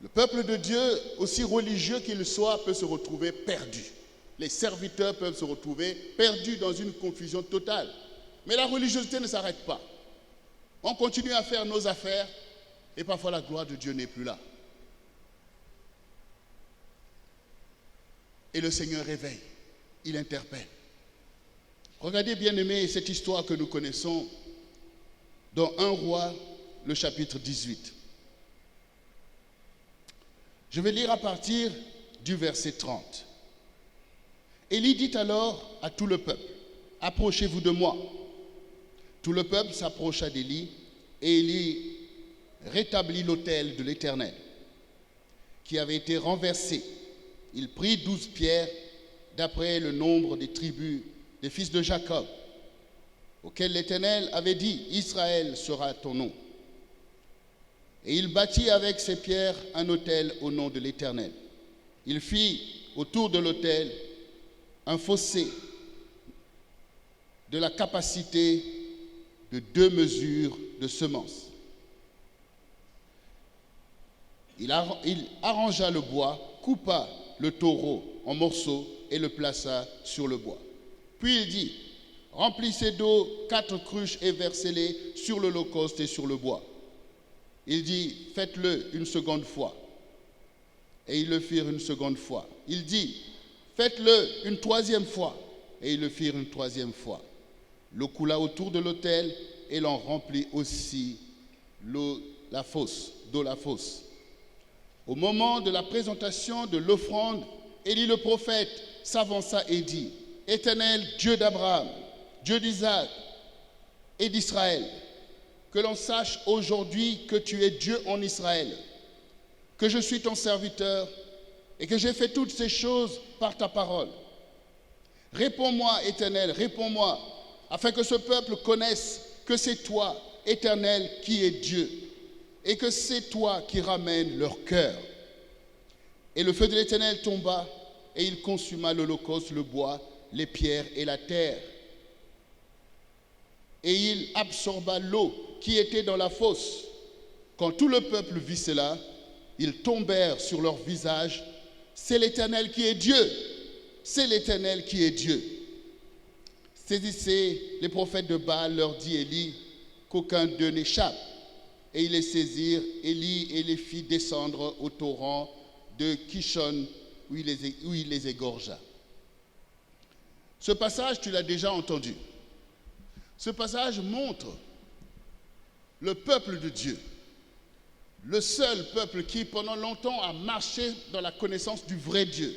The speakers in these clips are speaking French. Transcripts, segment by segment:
Le peuple de Dieu, aussi religieux qu'il soit, peut se retrouver perdu. Les serviteurs peuvent se retrouver perdus dans une confusion totale. Mais la religiosité ne s'arrête pas. On continue à faire nos affaires et parfois la gloire de Dieu n'est plus là. Et le Seigneur réveille, il interpelle. Regardez bien aimés cette histoire que nous connaissons dans 1 Roi, le chapitre 18. Je vais lire à partir du verset 30. Élie dit alors à tout le peuple, « Approchez-vous de moi. » Tout le peuple s'approcha d'Élie, et Élie rétablit l'autel de l'Éternel, qui avait été renversé. Il prit 12 pierres, d'après le nombre des tribus des fils de Jacob, auxquels l'Éternel avait dit, « Israël sera ton nom. » Et il bâtit avec ces pierres un autel au nom de l'Éternel. Il fit autour de l'autel un fossé de la capacité de 2 mesures de semences. Il arrangea le bois, coupa le taureau en morceaux et le plaça sur le bois. Puis il dit, « Remplissez d'eau 4 cruches et versez-les sur l'holocauste et sur le bois. » Il dit, « Faites-le une seconde fois. » Et ils le firent une seconde fois. Il dit, « Faites-le une 3e fois. » Et ils le firent une 3e fois. L'eau coula autour de l'autel et l'on remplit aussi la fosse. Au moment de la présentation de l'offrande, Élie le prophète s'avança et dit, « Éternel, Dieu d'Abraham, Dieu d'Isaac et d'Israël, que l'on sache aujourd'hui que tu es Dieu en Israël, que je suis ton serviteur et que j'ai fait toutes ces choses par ta parole. Réponds-moi, Éternel, réponds-moi, afin que ce peuple connaisse que c'est toi, Éternel, qui es Dieu, et que c'est toi qui ramènes leur cœur. » Et le feu de l'Éternel tomba, et il consuma l'holocauste, le bois, les pierres et la terre. Et il absorba l'eau qui était dans la fosse. Quand tout le peuple vit cela, ils tombèrent sur leur visage. C'est l'Éternel qui est Dieu. C'est l'Éternel qui est Dieu. Saisissez les prophètes de Baal, leur dit Élie, qu'aucun d'eux n'échappe. Et ils les saisirent, Élie, et les fit descendre au torrent de Kishon, où il les égorgea. Ce passage, tu l'as déjà entendu. Ce passage montre le peuple de Dieu, le seul peuple qui, pendant longtemps, a marché dans la connaissance du vrai Dieu.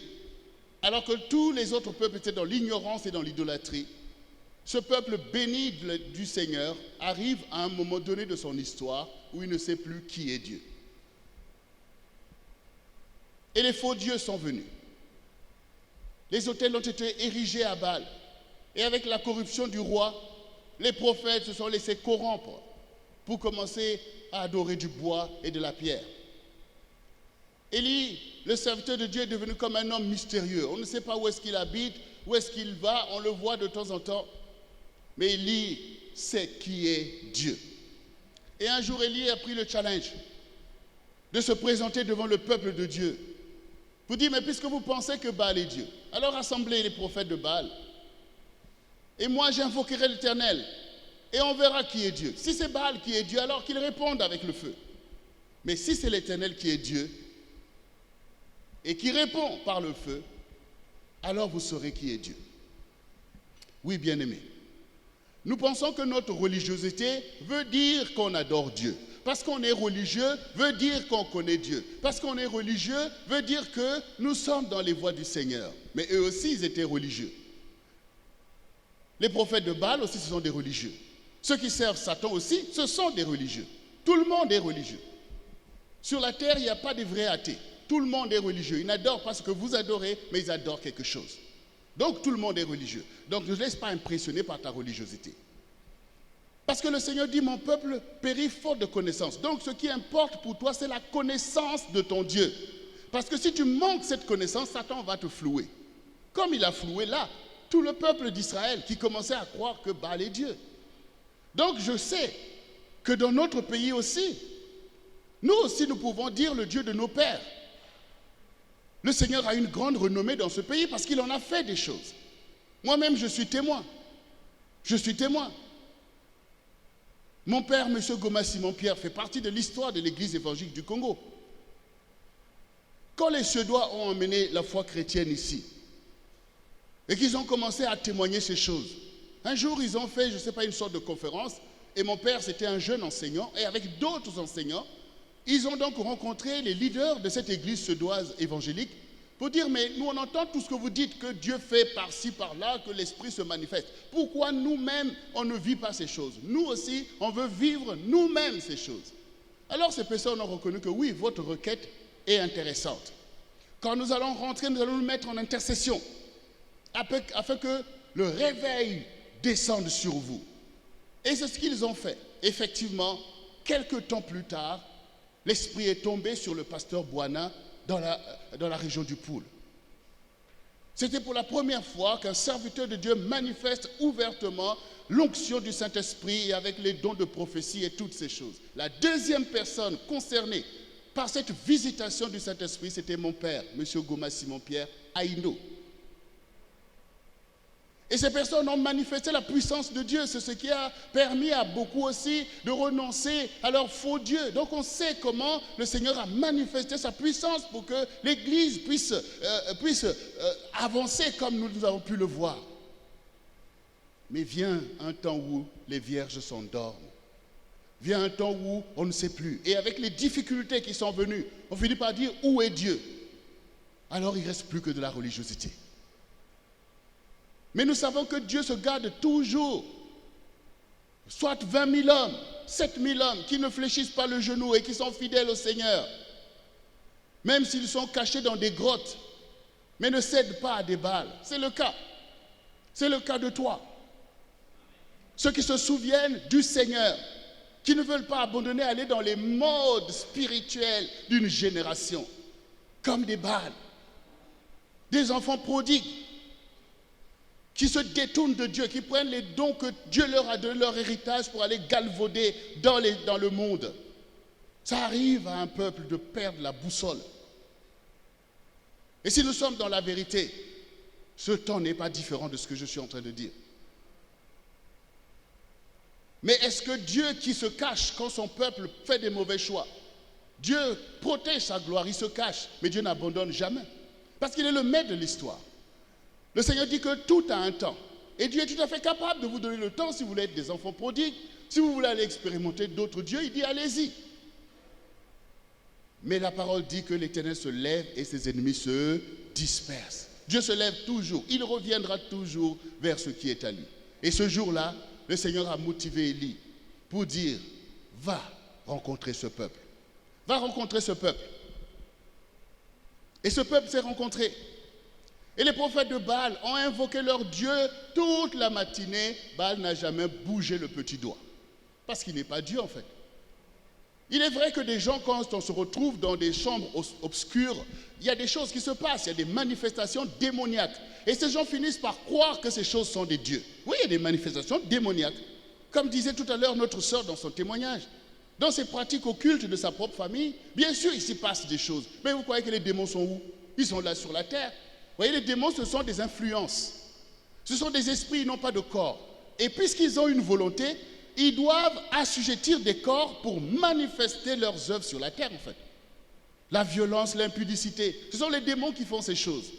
Alors que tous les autres peuples étaient dans l'ignorance et dans l'idolâtrie, ce peuple béni du Seigneur arrive à un moment donné de son histoire où il ne sait plus qui est Dieu. Et les faux dieux sont venus. Les autels ont été érigés à Baal. Et avec la corruption du roi, les prophètes se sont laissés corrompre pour commencer à adorer du bois et de la pierre. Élie, le serviteur de Dieu, est devenu comme un homme mystérieux. On ne sait pas où est-ce qu'il habite, où est-ce qu'il va, on le voit de temps en temps. Mais Élie sait qui est Dieu. Et un jour, Élie a pris le challenge de se présenter devant le peuple de Dieu. Vous dites, mais puisque vous pensez que Baal est Dieu, alors rassemblez les prophètes de Baal. Et moi, j'invoquerai l'Éternel. Et on verra qui est Dieu. Si c'est Baal qui est Dieu, alors qu'il réponde avec le feu. Mais si c'est l'Éternel qui est Dieu, et qui répond par le feu, alors vous saurez qui est Dieu. Oui, bien-aimés. Nous pensons que notre religiosité veut dire qu'on adore Dieu. Parce qu'on est religieux veut dire qu'on connaît Dieu. Parce qu'on est religieux veut dire que nous sommes dans les voies du Seigneur. Mais eux aussi, ils étaient religieux. Les prophètes de Baal aussi, ce sont des religieux. Ceux qui servent Satan aussi, ce sont des religieux. Tout le monde est religieux. Sur la terre, il n'y a pas de vrais athées. Tout le monde est religieux. Ils n'adorent pas ce que vous adorez, mais ils adorent quelque chose. Donc tout le monde est religieux. Donc ne te laisse pas impressionner par ta religiosité. Parce que le Seigneur dit, mon peuple périt faute de connaissance. Donc ce qui importe pour toi, c'est la connaissance de ton Dieu. Parce que si tu manques cette connaissance, Satan va te flouer. Comme il a floué là, tout le peuple d'Israël qui commençait à croire que Baal est Dieu. Donc je sais que dans notre pays aussi, Nous aussi, nous pouvons dire le Dieu de nos pères. Le Seigneur a une grande renommée dans ce pays parce qu'il en a fait des choses. Moi-même, je suis témoin. Je suis témoin. Mon père, M. Goma Simon-Pierre, fait partie de l'histoire de l'Église évangélique du Congo. Quand les Suédois ont emmené la foi chrétienne ici, et qu'ils ont commencé à témoigner ces choses, un jour, ils ont fait, je ne sais pas, une sorte de conférence, et mon père, c'était un jeune enseignant, et avec d'autres enseignants, ils ont donc rencontré les leaders de cette église suédoise évangélique pour dire, mais nous on entend tout ce que vous dites, que Dieu fait par-ci, par-là, que l'Esprit se manifeste. Pourquoi nous-mêmes, on ne vit pas ces choses? Nous aussi, on veut vivre nous-mêmes ces choses. Alors ces personnes ont reconnu que oui, votre requête est intéressante. Quand nous allons rentrer, nous allons nous mettre en intercession afin que le réveil descende sur vous. Et c'est ce qu'ils ont fait. Effectivement, quelques temps plus tard, l'Esprit est tombé sur le pasteur Bouana dans la région du Poul. C'était pour la première fois qu'un serviteur de Dieu manifeste ouvertement l'onction du Saint-Esprit et avec les dons de prophétie et toutes ces choses. La deuxième personne concernée par cette visitation du Saint-Esprit, c'était mon père, M. Goma Simon-Pierre, à Indo. Et ces personnes ont manifesté la puissance de Dieu. C'est ce qui a permis à beaucoup aussi de renoncer à leur faux Dieu. Donc on sait comment le Seigneur a manifesté sa puissance pour que l'Église puisse avancer comme nous avons pu le voir. Mais vient un temps où les vierges s'endorment. Vient un temps où on ne sait plus. Et avec les difficultés qui sont venues, on finit par dire où est Dieu? Alors il ne reste plus que de la religiosité. Mais nous savons que Dieu se garde toujours, soit 20 000 hommes, 7 000 hommes qui ne fléchissent pas le genou et qui sont fidèles au Seigneur, même s'ils sont cachés dans des grottes, mais ne cèdent pas à des Baals. C'est le cas. C'est le cas de toi. Ceux qui se souviennent du Seigneur, qui ne veulent pas abandonner, aller dans les modes spirituels d'une génération, comme des Baals, des enfants prodigues, qui se détournent de Dieu, qui prennent les dons que Dieu leur a donné, leur héritage, pour aller galvauder dans le monde. Ça arrive à un peuple de perdre la boussole. Et si nous sommes dans la vérité, ce temps n'est pas différent de ce que je suis en train de dire. Mais est-ce que Dieu qui se cache quand son peuple fait des mauvais choix, Dieu protège sa gloire, il se cache, mais Dieu n'abandonne jamais. Parce qu'il est le maître de l'histoire. Le Seigneur dit que tout a un temps. Et Dieu est tout à fait capable de vous donner le temps si vous voulez être des enfants prodigues. Si vous voulez aller expérimenter d'autres dieux, il dit allez-y. Mais la parole dit que l'Éternel se lève et ses ennemis se dispersent. Dieu se lève toujours. Il reviendra toujours vers ce qui est à lui. Et ce jour-là, le Seigneur a motivé Élie pour dire, va rencontrer ce peuple. Va rencontrer ce peuple. Et ce peuple s'est rencontré. Et les prophètes de Baal ont invoqué leur Dieu toute la matinée. Baal n'a jamais bougé le petit doigt. Parce qu'il n'est pas Dieu en fait. Il est vrai que des gens, quand on se retrouve dans des chambres obscures, il y a des choses qui se passent, il y a des manifestations démoniaques. Et ces gens finissent par croire que ces choses sont des dieux. Oui, il y a des manifestations démoniaques. Comme disait tout à l'heure notre sœur dans son témoignage. Dans ses pratiques occultes de sa propre famille, bien sûr, il s'y passe des choses. Mais vous croyez que les démons sont où? Ils sont là sur la terre. Vous voyez, les démons, ce sont des influences. Ce sont des esprits, ils n'ont pas de corps. Et puisqu'ils ont une volonté, ils doivent assujettir des corps pour manifester leurs œuvres sur la terre, en fait. La violence, l'impudicité, ce sont les démons qui font ces choses.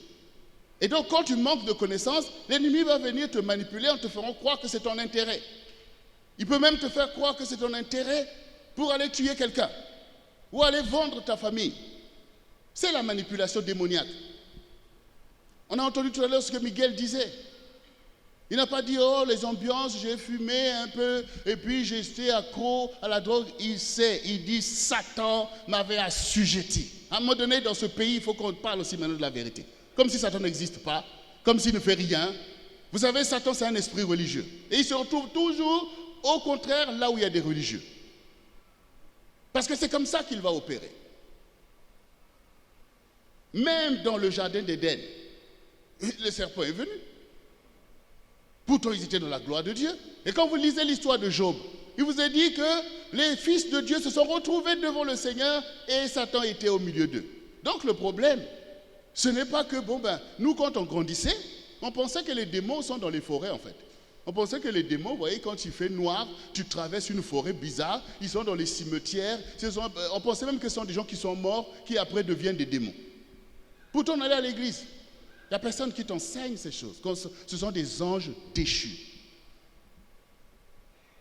Et donc, quand tu manques de connaissances, l'ennemi va venir te manipuler en te faisant croire que c'est ton intérêt. Il peut même te faire croire que c'est ton intérêt pour aller tuer quelqu'un ou aller vendre ta famille. C'est la manipulation démoniaque. On a entendu tout à l'heure ce que Miguel disait. Il n'a pas dit, oh, les ambiances, j'ai fumé un peu, et puis j'étais accro à la drogue. Il sait, il dit, Satan m'avait assujetti. À un moment donné, dans ce pays, il faut qu'on parle aussi maintenant de la vérité. Comme si Satan n'existe pas, comme s'il ne fait rien. Vous savez, Satan, c'est un esprit religieux. Et il se retrouve toujours, au contraire, là où il y a des religieux. Parce que c'est comme ça qu'il va opérer. Même dans le jardin d'Éden, le serpent est venu. Pourtant, ils étaient dans la gloire de Dieu. Et quand vous lisez l'histoire de Job, Il vous a dit que les fils de Dieu se sont retrouvés devant le Seigneur et Satan était au milieu d'eux. Donc le problème, ce n'est pas que, nous quand on grandissait, on pensait que les démons sont dans les forêts en fait. On pensait que les démons, vous voyez, quand il fait noir, tu traverses une forêt bizarre, ils sont dans les cimetières. On pensait même que ce sont des gens qui sont morts, qui après deviennent des démons. Pourtant, on allait à l'église. Il n'y a personne qui t'enseigne ces choses. Ce sont des anges déchus.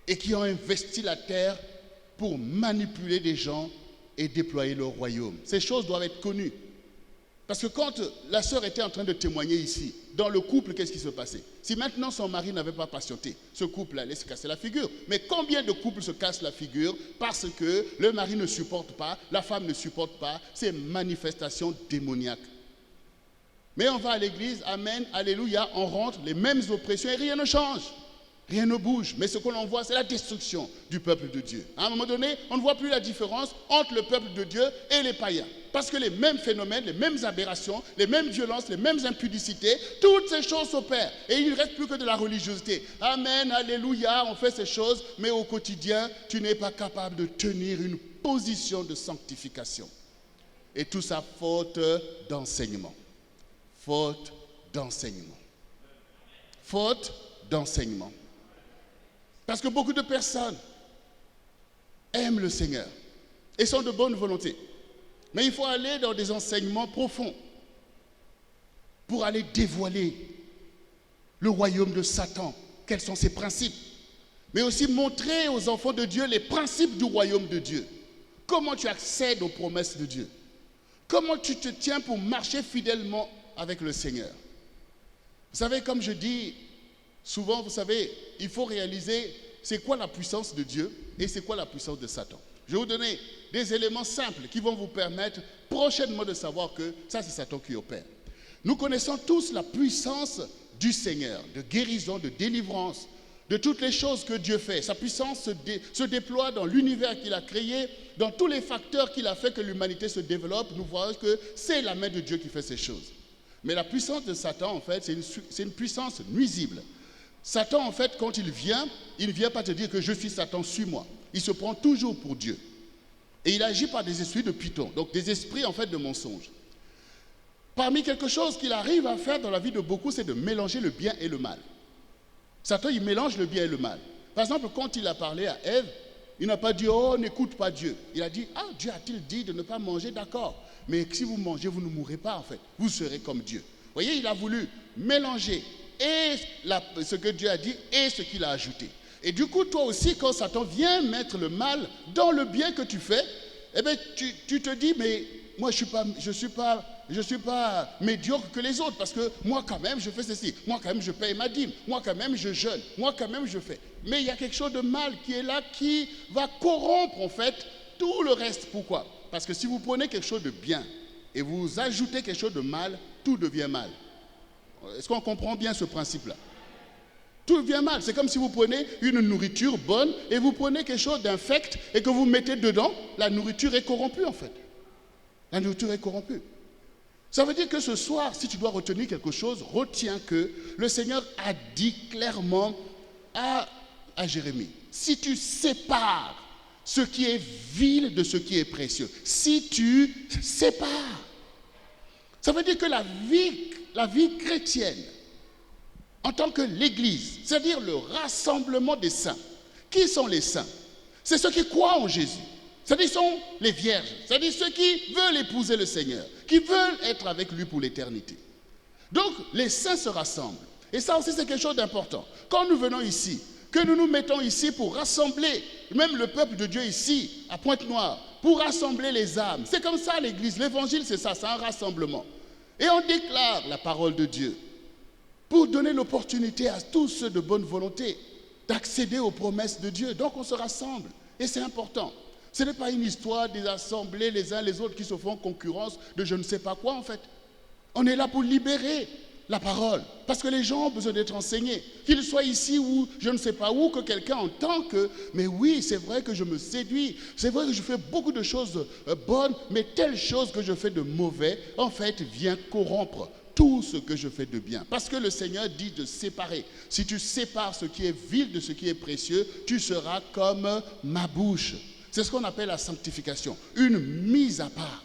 Et qui ont investi la terre pour manipuler des gens et déployer leur royaume. Ces choses doivent être connues. Parce que quand la sœur était en train de témoigner ici, dans le couple, qu'est-ce qui se passait? Si maintenant son mari n'avait pas patienté, ce couple allait se casser la figure. Mais combien de couples se cassent la figure parce que le mari ne supporte pas, la femme ne supporte pas ces manifestations démoniaques? Mais on va à l'église, amen, alléluia, on rentre, les mêmes oppressions et rien ne change. Rien ne bouge, mais ce que l'on voit, c'est la destruction du peuple de Dieu. À un moment donné, on ne voit plus la différence entre le peuple de Dieu et les païens. Parce que les mêmes phénomènes, les mêmes aberrations, les mêmes violences, les mêmes impudicités, toutes ces choses s'opèrent. Et il ne reste plus que de la religiosité. Amen, alléluia, on fait ces choses, mais au quotidien, tu n'es pas capable de tenir une position de sanctification. Et tout ça, faute d'enseignement. Faute d'enseignement. Faute d'enseignement. Parce que beaucoup de personnes aiment le Seigneur et sont de bonne volonté. Mais il faut aller dans des enseignements profonds pour aller dévoiler le royaume de Satan, quels sont ses principes. Mais aussi montrer aux enfants de Dieu les principes du royaume de Dieu. Comment tu accèdes aux promesses de Dieu. Comment tu te tiens pour marcher fidèlement avec le Seigneur. Vous savez, comme je dis, souvent, vous savez, il faut réaliser c'est quoi la puissance de Dieu et c'est quoi la puissance de Satan. Je vais vous donner des éléments simples qui vont vous permettre prochainement de savoir que ça, c'est Satan qui opère. Nous connaissons tous la puissance du Seigneur, de guérison, de délivrance, de toutes les choses que Dieu fait. Sa puissance se déploie dans l'univers qu'il a créé, dans tous les facteurs qu'il a fait que l'humanité se développe. Nous voyons que c'est la main de Dieu qui fait ces choses. Mais la puissance de Satan, en fait, c'est une puissance nuisible. Satan, en fait, quand il ne vient pas te dire que je suis Satan, suis-moi. Il se prend toujours pour Dieu. Et il agit par des esprits de python, donc des esprits, en fait, de mensonges. Parmi quelque chose qu'il arrive à faire dans la vie de beaucoup, c'est de mélanger le bien et le mal. Satan, il mélange le bien et le mal. Par exemple, quand il a parlé à Ève, il n'a pas dit « Oh, n'écoute pas Dieu ». Il a dit « Ah, Dieu a-t-il dit de ne pas manger? D'accord. Mais si vous mangez, vous ne mourrez pas, en fait. Vous serez comme Dieu. » Vous voyez, il a voulu mélanger et ce que Dieu a dit et ce qu'il a ajouté. Et du coup, toi aussi, quand Satan vient mettre le mal dans le bien que tu fais, eh bien, tu te dis, mais moi, je suis pas médiocre que les autres, parce que moi, quand même, je fais ceci. Moi, quand même, je paye ma dîme. Moi, quand même, je jeûne. Moi, quand même, je fais. Mais il y a quelque chose de mal qui est là, qui va corrompre, en fait, tout le reste. Pourquoi? Parce que si vous prenez quelque chose de bien et vous ajoutez quelque chose de mal, tout devient mal. Est-ce qu'on comprend bien ce principe-là? Tout devient mal. C'est comme si vous prenez une nourriture bonne et vous prenez quelque chose d'infect et que vous mettez dedans, la nourriture est corrompue en fait. La nourriture est corrompue. Ça veut dire que ce soir, si tu dois retenir quelque chose, retiens que le Seigneur a dit clairement à Jérémie, si tu sépares ce qui est vil de ce qui est précieux, si tu sépares, ça veut dire que la vie chrétienne, en tant que l'Église, c'est-à-dire le rassemblement des saints. Qui sont les saints? C'est ceux qui croient en Jésus. C'est-à-dire sont les vierges. C'est-à-dire ceux qui veulent épouser le Seigneur, qui veulent être avec lui pour l'éternité. Donc, les saints se rassemblent. Et ça aussi, c'est quelque chose d'important. Quand nous venons ici, que nous nous mettons ici pour rassembler, même le peuple de Dieu ici, à Pointe-Noire, pour rassembler les âmes. C'est comme ça l'Église. L'Évangile, c'est ça, c'est un rassemblement. Et on déclare la parole de Dieu pour donner l'opportunité à tous ceux de bonne volonté d'accéder aux promesses de Dieu. Donc on se rassemble, et c'est important. Ce n'est pas une histoire des assemblées les uns les autres qui se font concurrence de je ne sais pas quoi en fait. On est là pour libérer la parole, parce que les gens ont besoin d'être enseignés. Qu'ils soient ici ou je ne sais pas où, que quelqu'un entend que, mais oui, c'est vrai que je me séduis, c'est vrai que je fais beaucoup de choses bonnes, mais telle chose que je fais de mauvais, en fait, vient corrompre tout ce que je fais de bien. Parce que le Seigneur dit de séparer. Si tu sépares ce qui est vil de ce qui est précieux, tu seras comme ma bouche. C'est ce qu'on appelle la sanctification. Une mise à part.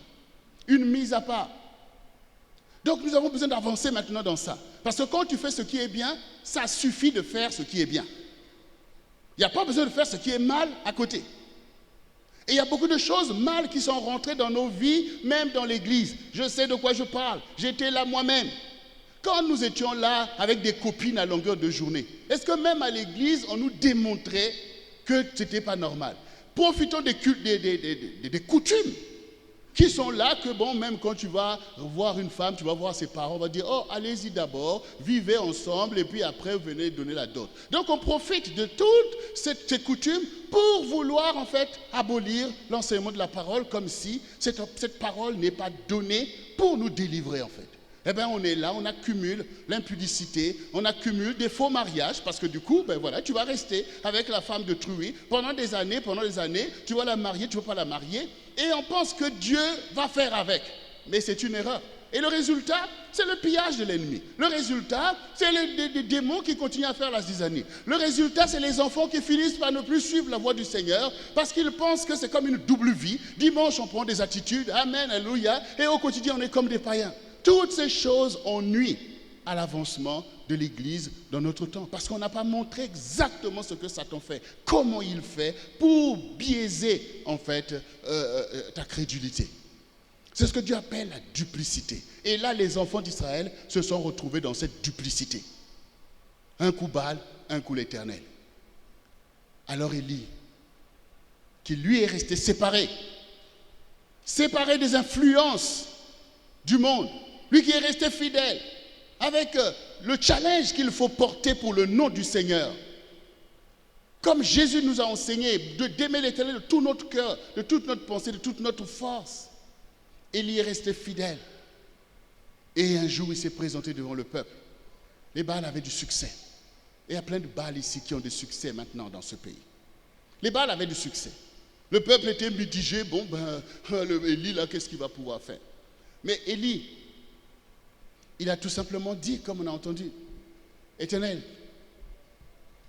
Une mise à part. Donc nous avons besoin d'avancer maintenant dans ça. Parce que quand tu fais ce qui est bien, ça suffit de faire ce qui est bien. Il n'y a pas besoin de faire ce qui est mal à côté. Et il y a beaucoup de choses mal qui sont rentrées dans nos vies, même dans l'église. Je sais de quoi je parle. J'étais là moi-même. Quand nous étions là avec des copines à longueur de journée, est-ce que même à l'église, on nous démontrait que ce n'était pas normal? Profitons des coutumes qui sont là, que bon, même quand tu vas voir une femme, tu vas voir ses parents, on va dire, oh, allez-y d'abord, vivez ensemble, et puis après, venez donner la dot. Donc, on profite de toutes ces coutumes pour vouloir, en fait, abolir l'enseignement de la parole, comme si cette parole n'est pas donnée pour nous délivrer, en fait. Eh bien, on est là, on accumule l'impudicité, on accumule des faux mariages, parce que du coup, ben voilà, tu vas rester avec la femme de Truy pendant des années, tu vas la marier, tu ne vas pas la marier, et on pense que Dieu va faire avec. Mais c'est une erreur. Et le résultat, c'est le pillage de l'ennemi. Le résultat, c'est les démons qui continuent à faire la zizanie. Le résultat, c'est les enfants qui finissent par ne plus suivre la voie du Seigneur parce qu'ils pensent que c'est comme une double vie. Dimanche, on prend des attitudes, amen, alléluia, et au quotidien, on est comme des païens. Toutes ces choses ont nui à l'avancement de l'Église dans notre temps. Parce qu'on n'a pas montré exactement ce que Satan fait, comment il fait pour biaiser, en fait, ta crédulité. C'est ce que Dieu appelle la duplicité. Et là, les enfants d'Israël se sont retrouvés dans cette duplicité. Un coup Baal, un coup l'Éternel. Alors Élie, qui lui est resté séparé des influences du monde, lui qui est resté fidèle, avec le challenge qu'il faut porter pour le nom du Seigneur. Comme Jésus nous a enseigné d'aimer l'Éternel de tout notre cœur, de toute notre pensée, de toute notre force. Élie est resté fidèle. Et un jour, il s'est présenté devant le peuple. Les Baals avaient du succès. Et il y a plein de Baals ici qui ont du succès maintenant dans ce pays. Les Baals avaient du succès. Le peuple était mitigé. Bon, Élie, là, qu'est-ce qu'il va pouvoir faire? Mais Élie, il a tout simplement dit, comme on a entendu, Éternel,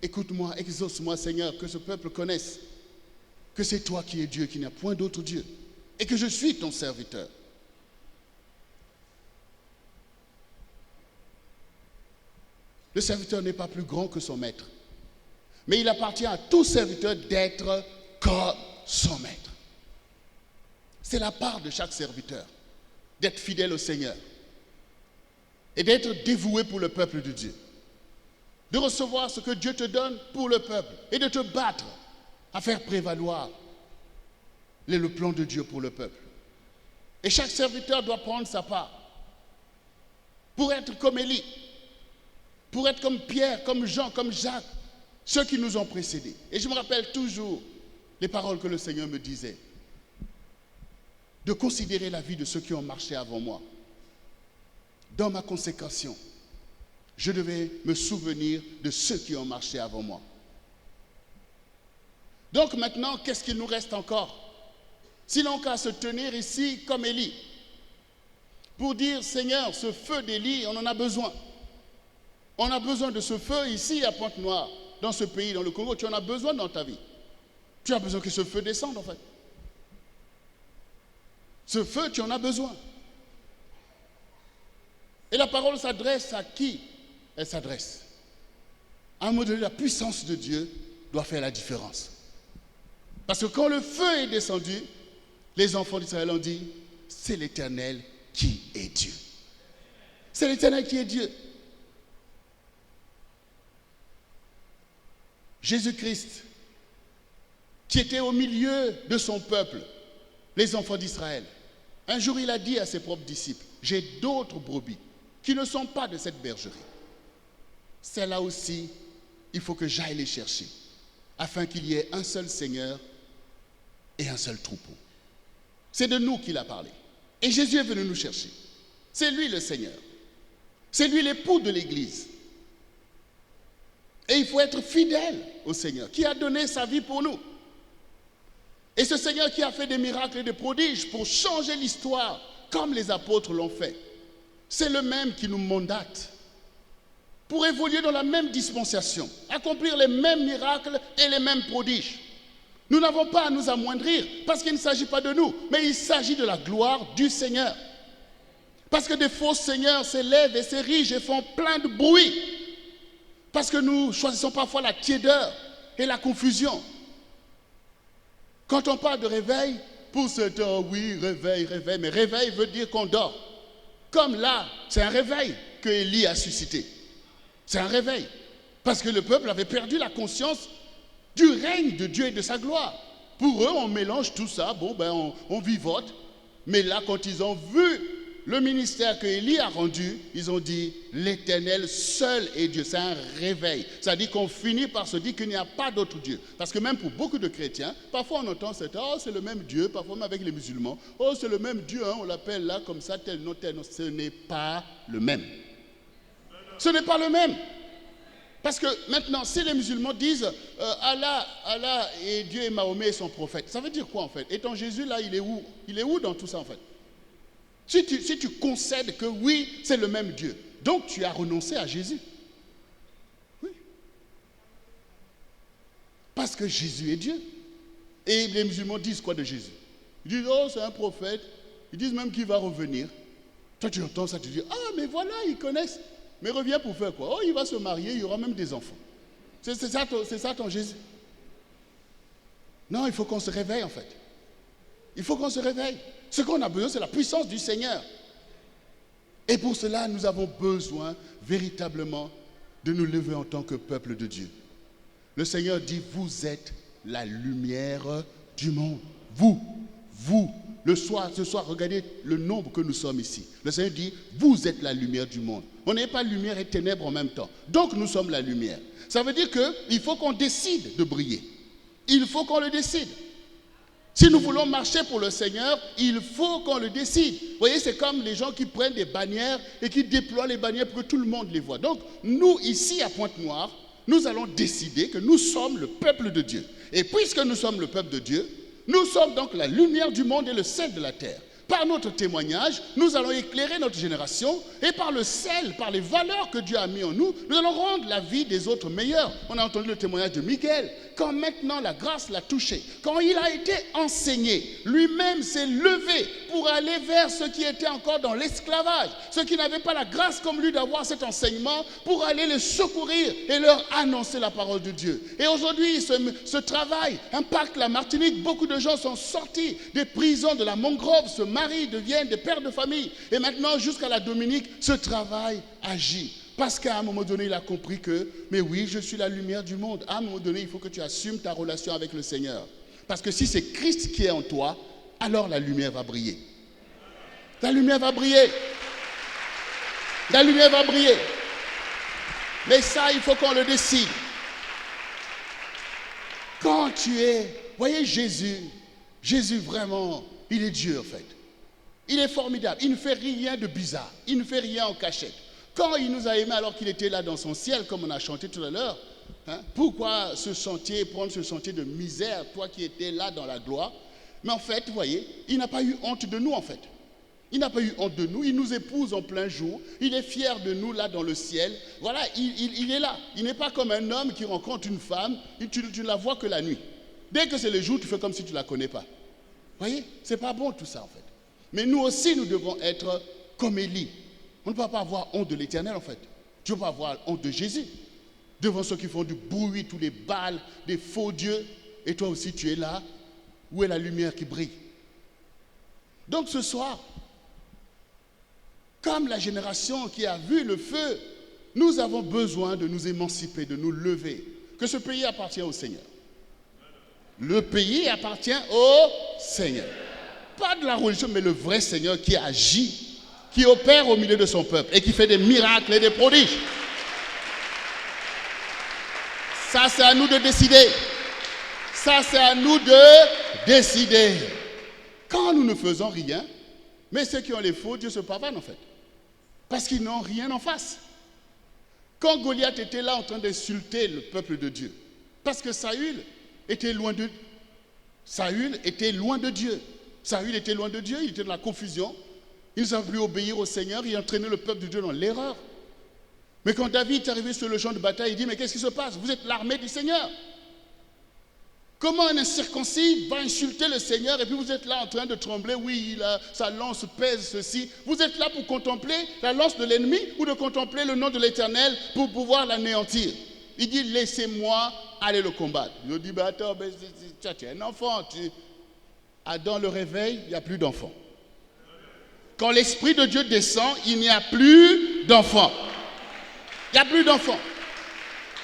écoute-moi, exauce-moi, Seigneur, que ce peuple connaisse que c'est toi qui es Dieu, qu'il n'y a point d'autre Dieu, et que je suis ton serviteur. Le serviteur n'est pas plus grand que son maître, mais il appartient à tout serviteur d'être comme son maître. C'est la part de chaque serviteur, d'être fidèle au Seigneur et d'être dévoué pour le peuple de Dieu, de recevoir ce que Dieu te donne pour le peuple et de te battre à faire prévaloir le plan de Dieu pour le peuple. Et chaque serviteur doit prendre sa part pour être comme Élie, pour être comme Pierre, comme Jean, comme Jacques, ceux qui nous ont précédés. Et je me rappelle toujours les paroles que le Seigneur me disait, de considérer la vie de ceux qui ont marché avant moi. Dans ma consécration, je devais me souvenir de ceux qui ont marché avant moi. Donc maintenant, qu'est-ce qu'il nous reste encore? Sinon qu'à se tenir ici comme Élie, pour dire, Seigneur, ce feu d'Élie, on en a besoin. On a besoin de ce feu ici à Pointe-Noire, dans ce pays, dans le Congo. Tu en as besoin dans ta vie. Tu as besoin que ce feu descende, en fait. Ce feu, tu en as besoin. Et la parole s'adresse à qui? Elle s'adresse. À un moment donné, la puissance de Dieu doit faire la différence. Parce que quand le feu est descendu, les enfants d'Israël ont dit, c'est l'Éternel qui est Dieu. C'est l'Éternel qui est Dieu. Jésus-Christ, qui était au milieu de son peuple, les enfants d'Israël, un jour il a dit à ses propres disciples, j'ai d'autres brebis qui ne sont pas de cette bergerie. Celles-là aussi, il faut que j'aille les chercher, afin qu'il y ait un seul Seigneur et un seul troupeau. C'est de nous qu'il a parlé. Et Jésus est venu nous chercher. C'est lui le Seigneur. C'est lui l'époux de l'Église. Et il faut être fidèle au Seigneur, qui a donné sa vie pour nous. Et ce Seigneur qui a fait des miracles et des prodiges pour changer l'histoire, comme les apôtres l'ont fait. c'est le même qui nous mandate pour évoluer dans la même dispensation, accomplir les mêmes miracles et les mêmes prodiges. Nous n'avons pas à nous amoindrir parce qu'il ne s'agit pas de nous, mais il s'agit de la gloire du Seigneur. Parce que des faux seigneurs s'élèvent et s'érigent et font plein de bruit. Parce que nous choisissons parfois la tiédeur et la confusion. Quand on parle de réveil, pour certains, oui, réveil, réveil, mais réveil veut dire qu'on dort. Comme là, c'est un réveil que Élie a suscité. C'est un réveil. Parce que le peuple avait perdu la conscience du règne de Dieu et de sa gloire. Pour eux, on mélange tout ça, bon, ben, on vivote. Mais là, quand ils ont vu le ministère que Élie a rendu, ils ont dit, l'Éternel seul est Dieu. C'est un réveil. Ça dit qu'on finit par se dire qu'il n'y a pas d'autre Dieu. Parce que même pour beaucoup de chrétiens, parfois on entend cette, oh, c'est le même Dieu, parfois même avec les musulmans, oh, c'est le même Dieu, hein, on l'appelle là, comme ça, tel nom, tel nom. Ce n'est pas le même. Ce n'est pas le même. Parce que maintenant, si les musulmans disent Allah et Dieu et Mahomet sont prophètes, ça veut dire quoi en fait? Étant Jésus là, il est où? Il est où dans tout ça en fait? Si tu concèdes que oui, c'est le même Dieu, donc tu as renoncé à Jésus. Oui. Parce que Jésus est Dieu. Et les musulmans disent quoi de Jésus? Ils disent, oh, c'est un prophète. Ils disent même qu'il va revenir. Toi, tu entends ça, tu dis, ah, mais voilà, ils connaissent. Mais revient pour faire quoi? Oh, il va se marier, il y aura même des enfants. C'est ça ton Jésus. Non, il faut qu'on se réveille en fait. Il faut qu'on se réveille. Ce qu'on a besoin, c'est la puissance du Seigneur. Et pour cela, nous avons besoin véritablement de nous lever en tant que peuple de Dieu. Le Seigneur dit, vous êtes la lumière du monde. Vous. Ce soir, regardez le nombre que nous sommes ici. Le Seigneur dit, vous êtes la lumière du monde. On n'est pas lumière et ténèbres en même temps. Donc nous sommes la lumière. Ça veut dire qu'il faut qu'on décide de briller. Il faut qu'on le décide. Si nous voulons marcher pour le Seigneur, il faut qu'on le décide. Vous voyez, c'est comme les gens qui prennent des bannières et qui déploient les bannières pour que tout le monde les voit. Donc nous, ici à Pointe-Noire, nous allons décider que nous sommes le peuple de Dieu. Et puisque nous sommes le peuple de Dieu, nous sommes donc la lumière du monde et le sel de la terre. Par notre témoignage, nous allons éclairer notre génération et par le sel, par les valeurs que Dieu a mis en nous, nous allons rendre la vie des autres meilleure. On a entendu le témoignage de Miguel. Quand maintenant la grâce l'a touché, quand il a été enseigné, lui-même s'est levé pour aller vers ceux qui étaient encore dans l'esclavage, ceux qui n'avaient pas la grâce comme lui d'avoir cet enseignement, pour aller les secourir et leur annoncer la parole de Dieu. Et aujourd'hui, ce travail impacte la Martinique. Beaucoup de gens sont sortis des prisons de la mangrove, se marient, deviennent des pères de famille. Et maintenant, jusqu'à la Dominique, ce travail agit. Parce qu'à un moment donné, il a compris que, mais oui, je suis la lumière du monde. À un moment donné, il faut que tu assumes ta relation avec le Seigneur. Parce que si c'est Christ qui est en toi, alors la lumière va briller. La lumière va briller. La lumière va briller. Mais ça, il faut qu'on le décide. Quand tu es... Voyez Jésus vraiment, il est Dieu en fait. Il est formidable. Il ne fait rien de bizarre. Il ne fait rien en cachette. Quand il nous a aimés alors qu'il était là dans son ciel, comme on a chanté tout à l'heure, pourquoi prendre ce sentier de misère, toi qui étais là dans la gloire? Mais en fait, vous voyez, il n'a pas eu honte de nous en fait. Il n'a pas eu honte de nous, il nous épouse en plein jour, il est fier de nous là dans le ciel. Voilà, il est là. Il n'est pas comme un homme qui rencontre une femme, et tu ne la vois que la nuit. Dès que c'est le jour, tu fais comme si tu ne la connais pas. Vous voyez, c'est pas bon tout ça en fait. Mais nous aussi, nous devons être comme Élie. On ne peut pas avoir honte de l'Éternel en fait. Tu ne peux pas avoir honte de Jésus. Devant ceux qui font du bruit, tous les Baals, des faux dieux. Et toi aussi tu es là. Où est la lumière qui brille? Donc ce soir, comme la génération qui a vu le feu, nous avons besoin de nous émanciper, de nous lever. Que ce pays appartient au Seigneur. Le pays appartient au Seigneur. Pas de la religion, mais le vrai Seigneur qui agit, qui opère au milieu de son peuple et qui fait des miracles et des prodiges. Ça, c'est à nous de décider. Ça, c'est à nous de décider. Quand nous ne faisons rien, mais ceux qui ont les faux dieux se pavanent en fait. Parce qu'ils n'ont rien en face. Quand Goliath était là en train d'insulter le peuple de Dieu, parce que Saül était loin de Dieu. Saül était loin de Dieu, il était dans la confusion. Ils ne savent plus obéir au Seigneur, ils entraînaient le peuple de Dieu dans l'erreur. Mais quand David est arrivé sur le champ de bataille, il dit, mais qu'est-ce qui se passe? Vous êtes l'armée du Seigneur. Comment un incirconcis va insulter le Seigneur et puis vous êtes là en train de trembler? Oui, sa lance pèse ceci. Vous êtes là pour contempler la lance de l'ennemi ou de contempler le nom de l'Éternel pour pouvoir l'anéantir? Il dit, laissez-moi aller le combattre. Je dis, bah attends, tu es un enfant. Dans le réveil, il n'y a plus d'enfants. Quand l'Esprit de Dieu descend, il n'y a plus d'enfants. Il n'y a plus d'enfants.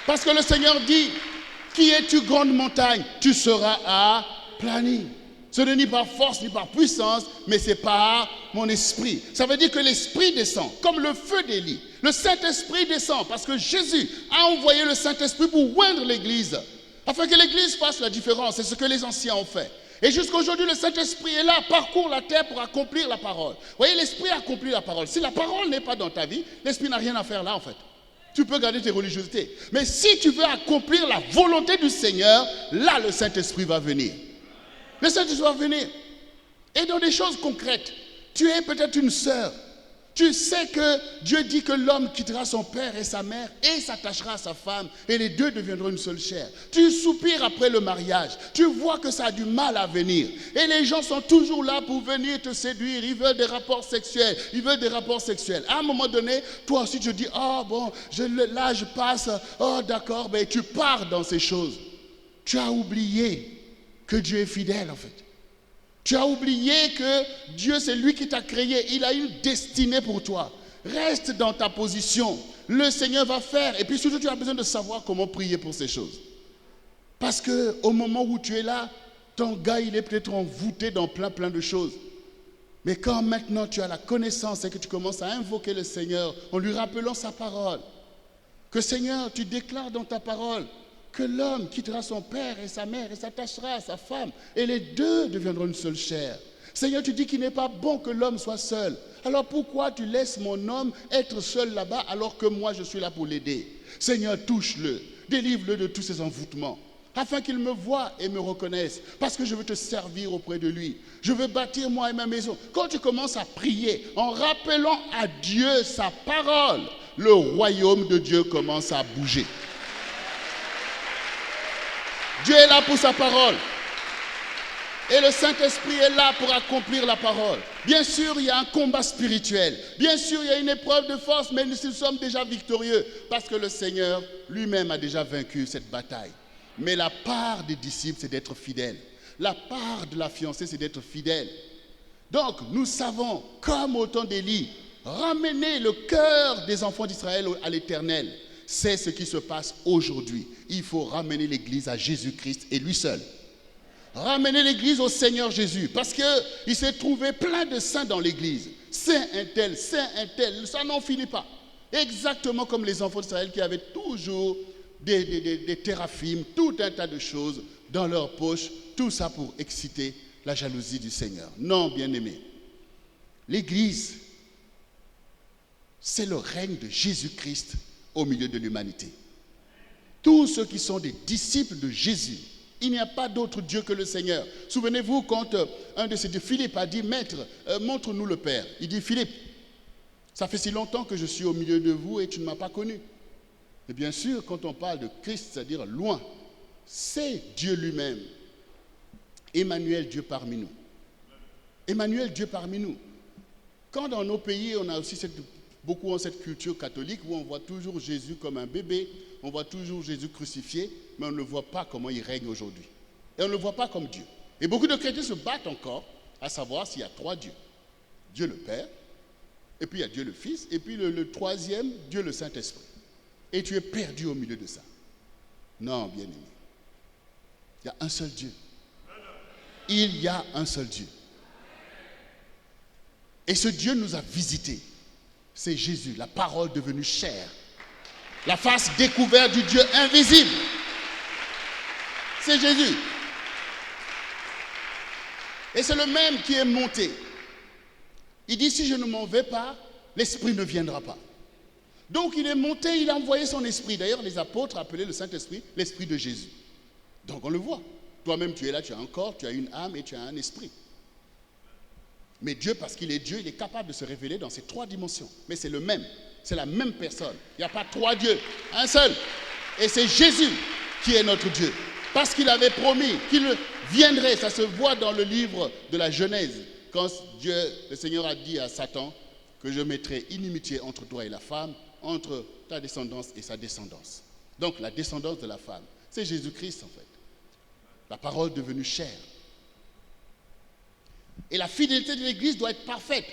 Parce que le Seigneur dit, qui es-tu grande montagne? Tu seras aplani. Ce n'est ni par force ni par puissance, mais c'est par mon esprit. Ça veut dire que l'Esprit descend, comme le feu d'Élie. Le Saint-Esprit descend, parce que Jésus a envoyé le Saint-Esprit pour oindre l'Église, afin que l'Église fasse la différence. C'est ce que les anciens ont fait. Et jusqu'à aujourd'hui, le Saint-Esprit est là, parcourt la terre pour accomplir la parole. Vous voyez, l'Esprit accomplit la parole. Si la parole n'est pas dans ta vie, l'Esprit n'a rien à faire là, en fait. Tu peux garder tes religiosités. Mais si tu veux accomplir la volonté du Seigneur, là, le Saint-Esprit va venir. Le Saint-Esprit va venir. Et dans des choses concrètes, tu es peut-être une sœur. Tu sais que Dieu dit que l'homme quittera son père et sa mère et s'attachera à sa femme et les deux deviendront une seule chair. Tu soupires après le mariage. Tu vois que ça a du mal à venir. Et les gens sont toujours là pour venir te séduire. Ils veulent des rapports sexuels. Ils veulent des rapports sexuels. À un moment donné, toi aussi tu dis, oh bon, là je passe. Oh d'accord, ben tu pars dans ces choses. Tu as oublié que Dieu est fidèle en fait. Tu as oublié que Dieu, c'est lui qui t'a créé. Il a une destinée pour toi. Reste dans ta position. Le Seigneur va faire. Et puis surtout, tu as besoin de savoir comment prier pour ces choses. Parce qu'au moment où tu es là, ton gars, il est peut-être envoûté dans plein de choses. Mais quand maintenant tu as la connaissance et que tu commences à invoquer le Seigneur en lui rappelant sa parole, que Seigneur, tu déclares dans ta parole que l'homme quittera son père et sa mère et s'attachera à sa femme et les deux deviendront une seule chair. Seigneur, tu dis qu'il n'est pas bon que l'homme soit seul. Alors pourquoi tu laisses mon homme être seul là-bas alors que moi je suis là pour l'aider? Seigneur, touche-le, délivre-le de tous ses envoûtements afin qu'il me voie et me reconnaisse parce que je veux te servir auprès de lui. Je veux bâtir moi et ma maison. Quand tu commences à prier en rappelant à Dieu sa parole, le royaume de Dieu commence à bouger. Dieu est là pour sa parole. Et le Saint-Esprit est là pour accomplir la parole. Bien sûr, il y a un combat spirituel. Bien sûr, il y a une épreuve de force, mais nous sommes déjà victorieux parce que le Seigneur lui-même a déjà vaincu cette bataille. Mais la part des disciples, c'est d'être fidèles. La part de la fiancée, c'est d'être fidèle. Donc, nous savons, comme au temps d'Élie, ramener le cœur des enfants d'Israël à l'Éternel. C'est ce qui se passe aujourd'hui. Il faut ramener l'Église à Jésus-Christ et lui seul. Ramener l'Église au Seigneur Jésus. Parce qu'il s'est trouvé plein de saints dans l'Église. Saint un tel, ça n'en finit pas. Exactement comme les enfants d'Israël qui avaient toujours des téraphimes, tout un tas de choses dans leur poche. Tout ça pour exciter la jalousie du Seigneur. Non, bien-aimés. L'Église, c'est le règne de Jésus-Christ au milieu de l'humanité. Tous ceux qui sont des disciples de Jésus, il n'y a pas d'autre Dieu que le Seigneur. Souvenez-vous quand un de ces deux, Philippe, a dit, Maître, montre-nous le Père. Il dit, Philippe, ça fait si longtemps que je suis au milieu de vous et tu ne m'as pas connu. Et bien sûr, quand on parle de Christ, c'est-à-dire loin, c'est Dieu lui-même. Emmanuel, Dieu parmi nous. Emmanuel, Dieu parmi nous. Quand dans nos pays, on a aussi beaucoup ont cette culture catholique où on voit toujours Jésus comme un bébé, on voit toujours Jésus crucifié, mais on ne voit pas comment il règne aujourd'hui. Et on ne le voit pas comme Dieu. Et beaucoup de chrétiens se battent encore à savoir s'il y a trois dieux. Dieu le Père, et puis il y a Dieu le Fils, et puis le troisième, Dieu le Saint-Esprit. Et tu es perdu au milieu de ça. Non, bien-aimé. Il y a un seul Dieu. Il y a un seul Dieu. Et ce Dieu nous a visités. C'est Jésus, la parole devenue chair. La face découverte du Dieu invisible. C'est Jésus. Et c'est le même qui est monté. Il dit, si je ne m'en vais pas, l'Esprit ne viendra pas. Donc il est monté, il a envoyé son Esprit. D'ailleurs, les apôtres appelaient le Saint-Esprit l'Esprit de Jésus. Donc on le voit. Toi-même, tu es là, tu as un corps, tu as une âme et tu as un esprit. Mais Dieu, parce qu'il est Dieu, il est capable de se révéler dans ces 3 dimensions. Mais c'est le même, c'est la même personne. Il n'y a pas 3 dieux, un seul. Et c'est Jésus qui est notre Dieu. Parce qu'il avait promis qu'il viendrait, ça se voit dans le livre de la Genèse, quand Dieu, le Seigneur a dit à Satan que je mettrai inimitié entre toi et la femme, entre ta descendance et sa descendance. Donc la descendance de la femme, c'est Jésus-Christ en fait. La parole devenue chair. Et la fidélité de l'Église doit être parfaite.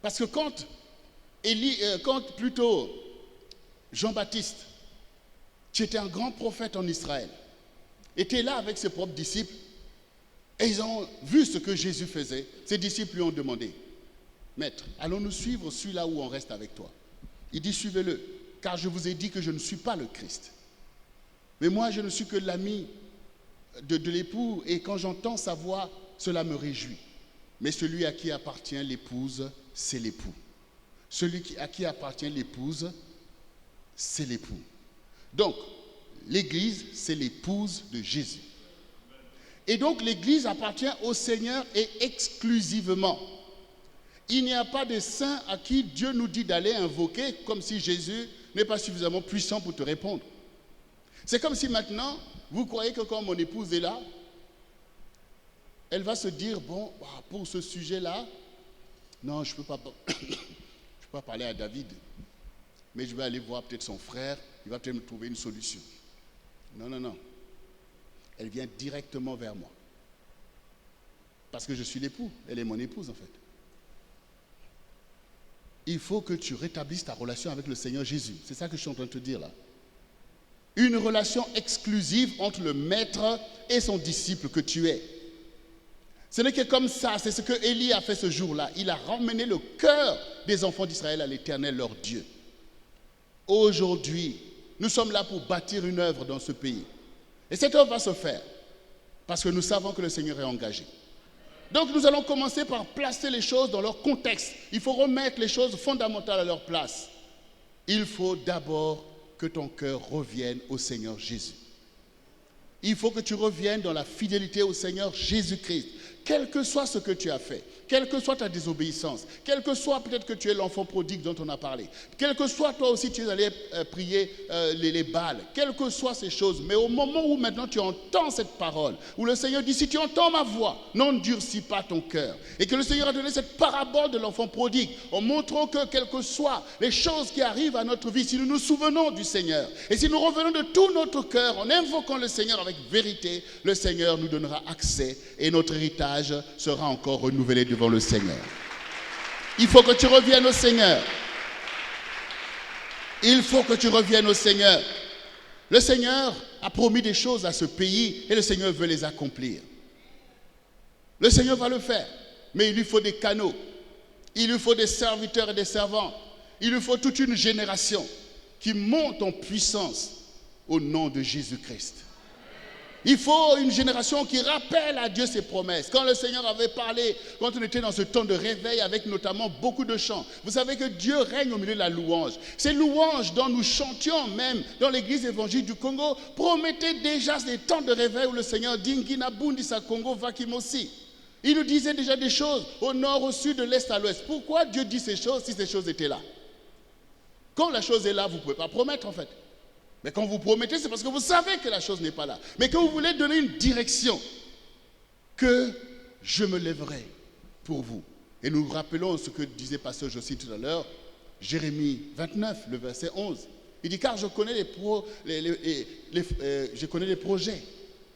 Parce que quand Jean-Baptiste, qui était un grand prophète en Israël, était là avec ses propres disciples, et ils ont vu ce que Jésus faisait, ses disciples lui ont demandé, « Maître, allons-nous suivre celui-là où on reste avec toi ?» Il dit, « Suivez-le, car je vous ai dit que je ne suis pas le Christ. Mais moi, je ne suis que l'ami de l'époux, et quand j'entends sa voix, cela me réjouit. Mais celui à qui appartient l'épouse, c'est l'époux. Celui à qui appartient l'épouse, c'est l'époux. » Donc, l'Église, c'est l'épouse de Jésus. Et donc, l'Église appartient au Seigneur et exclusivement. Il n'y a pas de saint à qui Dieu nous dit d'aller invoquer comme si Jésus n'est pas suffisamment puissant pour te répondre. C'est comme si maintenant, vous croyez que quand mon épouse est là, elle va se dire, bon, pour ce sujet-là, non, je ne peux pas parler à David, mais je vais aller voir peut-être son frère, il va peut-être me trouver une solution. Non, non, non. Elle vient directement vers moi. Parce que je suis l'époux, elle est mon épouse en fait. Il faut que tu rétablisses ta relation avec le Seigneur Jésus. C'est ça que je suis en train de te dire là. Une relation exclusive entre le maître et son disciple que tu es. Ce n'est que comme ça, c'est ce que Élie a fait ce jour-là. Il a ramené le cœur des enfants d'Israël à l'Éternel, leur Dieu. Aujourd'hui, nous sommes là pour bâtir une œuvre dans ce pays. Et cette œuvre va se faire parce que nous savons que le Seigneur est engagé. Donc nous allons commencer par placer les choses dans leur contexte. Il faut remettre les choses fondamentales à leur place. Il faut d'abord que ton cœur revienne au Seigneur Jésus. Il faut que tu reviennes dans la fidélité au Seigneur Jésus-Christ. Quel que soit ce que tu as fait, quelle que soit ta désobéissance, quel que soit peut-être que tu es l'enfant prodigue dont on a parlé, quel que soit toi aussi tu es allé prier les Baals, quelles que soient ces choses, mais au moment où maintenant tu entends cette parole, où le Seigneur dit, si tu entends ma voix, n'endurcis pas ton cœur. Et que le Seigneur a donné cette parabole de l'enfant prodigue, en montrant que quelles que soient les choses qui arrivent à notre vie, si nous nous souvenons du Seigneur, et si nous revenons de tout notre cœur, en invoquant le Seigneur avec vérité, le Seigneur nous donnera accès et notre héritage sera encore renouvelé devant le Seigneur. Il faut que tu reviennes au Seigneur. Il faut que tu reviennes au Seigneur. Le Seigneur a promis des choses à ce pays et le Seigneur veut les accomplir. Le Seigneur va le faire, mais il lui faut des canaux. Il lui faut des serviteurs et des servants. Il lui faut toute une génération qui monte en puissance au nom de Jésus-Christ. Il faut une génération qui rappelle à Dieu ses promesses. Quand le Seigneur avait parlé, quand on était dans ce temps de réveil avec notamment beaucoup de chants, vous savez que Dieu règne au milieu de la louange. Ces louanges dont nous chantions même dans l'église évangélique du Congo promettaient déjà des temps de réveil où le Seigneur dit Ngina Bundi sa Congo Vakimosi. Il nous disait déjà des choses au nord, au sud, de l'est à l'ouest. Pourquoi Dieu dit ces choses si ces choses étaient là? Quand la chose est là, vous ne pouvez pas promettre en fait. Mais quand vous promettez, c'est parce que vous savez que la chose n'est pas là. Mais que vous voulez donner une direction, que je me lèverai pour vous. Et nous rappelons ce que disait Pasteur Jossi tout à l'heure, Jérémie 29, le verset 11. Il dit, car je connais les projets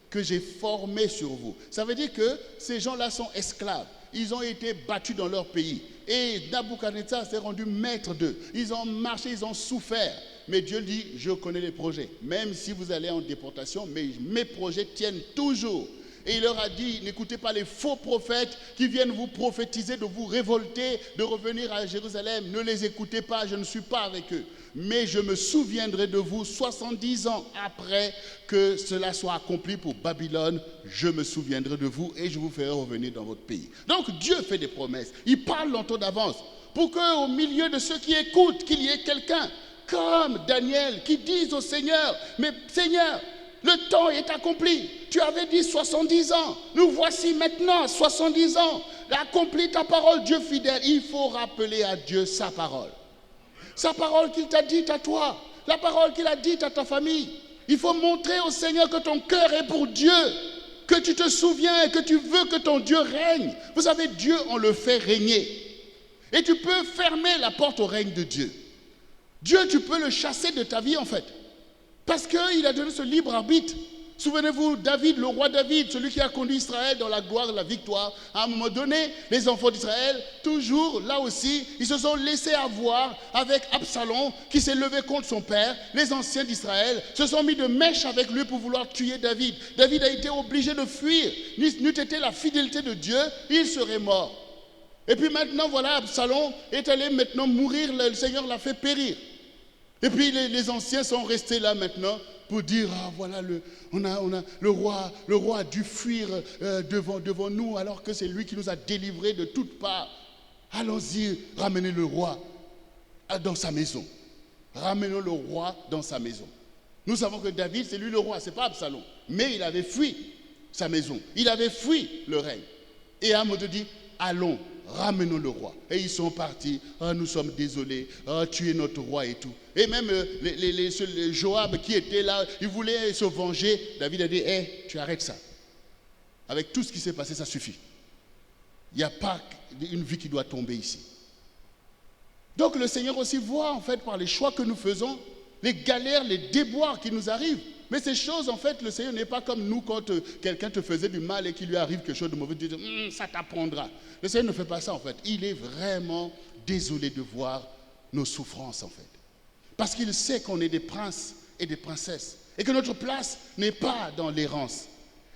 que j'ai formés sur vous. Ça veut dire que ces gens-là sont esclaves. Ils ont été battus dans leur pays. Et Nabuchodonosor s'est rendu maître d'eux. Ils ont marché, ils ont souffert. Mais Dieu dit, je connais les projets. Même si vous allez en déportation, mais mes projets tiennent toujours. Et il leur a dit, n'écoutez pas les faux prophètes qui viennent vous prophétiser de vous révolter, de revenir à Jérusalem. Ne les écoutez pas, je ne suis pas avec eux. Mais je me souviendrai de vous 70 ans après que cela soit accompli pour Babylone. Je me souviendrai de vous et je vous ferai revenir dans votre pays. Donc Dieu fait des promesses. Il parle longtemps d'avance pour qu'au milieu de ceux qui écoutent, qu'il y ait quelqu'un comme Daniel qui dise au Seigneur, mais Seigneur, Le temps est accompli. Tu avais dit 70 ans. Nous voici maintenant à 70 ans. Accomplis ta parole, Dieu fidèle. Il faut rappeler à Dieu sa parole. Sa parole qu'il t'a dite à toi. La parole qu'il a dite à ta famille. Il faut montrer au Seigneur que ton cœur est pour Dieu. Que tu te souviens et que tu veux que ton Dieu règne. Vous savez, Dieu, on le fait régner. Et tu peux fermer la porte au règne de Dieu. Dieu, tu peux le chasser de ta vie en fait. Parce qu'il a donné ce libre arbitre. Souvenez-vous, David, le roi David, celui qui a conduit Israël dans la gloire et la victoire. À un moment donné, les enfants d'Israël, toujours, là aussi, ils se sont laissés avoir avec Absalom, qui s'est levé contre son père. Les anciens d'Israël se sont mis de mèche avec lui pour vouloir tuer David. David a été obligé de fuir. N'eût été la fidélité de Dieu, il serait mort. Et puis maintenant, voilà, Absalom est allé maintenant mourir, le Seigneur l'a fait périr. Et puis les anciens sont restés là maintenant pour dire, ah voilà, le roi a dû fuir devant nous alors que c'est lui qui nous a délivrés de toutes parts. Allons-y, ramenez le roi dans sa maison. Ramenons le roi dans sa maison. Nous savons que David, c'est lui le roi, ce n'est pas Absalom. Mais il avait fui sa maison. Il avait fui le règne. Et Amos dit, allons, ramenons le roi. Et ils sont partis. Ah, nous sommes désolés. Ah, tu es notre roi et tout. Et même les Joab qui était là, il voulait se venger. David a dit, tu arrêtes ça. Avec tout ce qui s'est passé, ça suffit. Il n'y a pas une vie qui doit tomber ici. Donc le Seigneur aussi voit en fait par les choix que nous faisons, les galères, les déboires qui nous arrivent. Mais ces choses, en fait, le Seigneur n'est pas comme nous quand quelqu'un te faisait du mal et qu'il lui arrive quelque chose de mauvais, tu dis, ça t'apprendra. Le Seigneur ne fait pas ça, en fait. Il est vraiment désolé de voir nos souffrances, en fait. Parce qu'il sait qu'on est des princes et des princesses et que notre place n'est pas dans l'errance.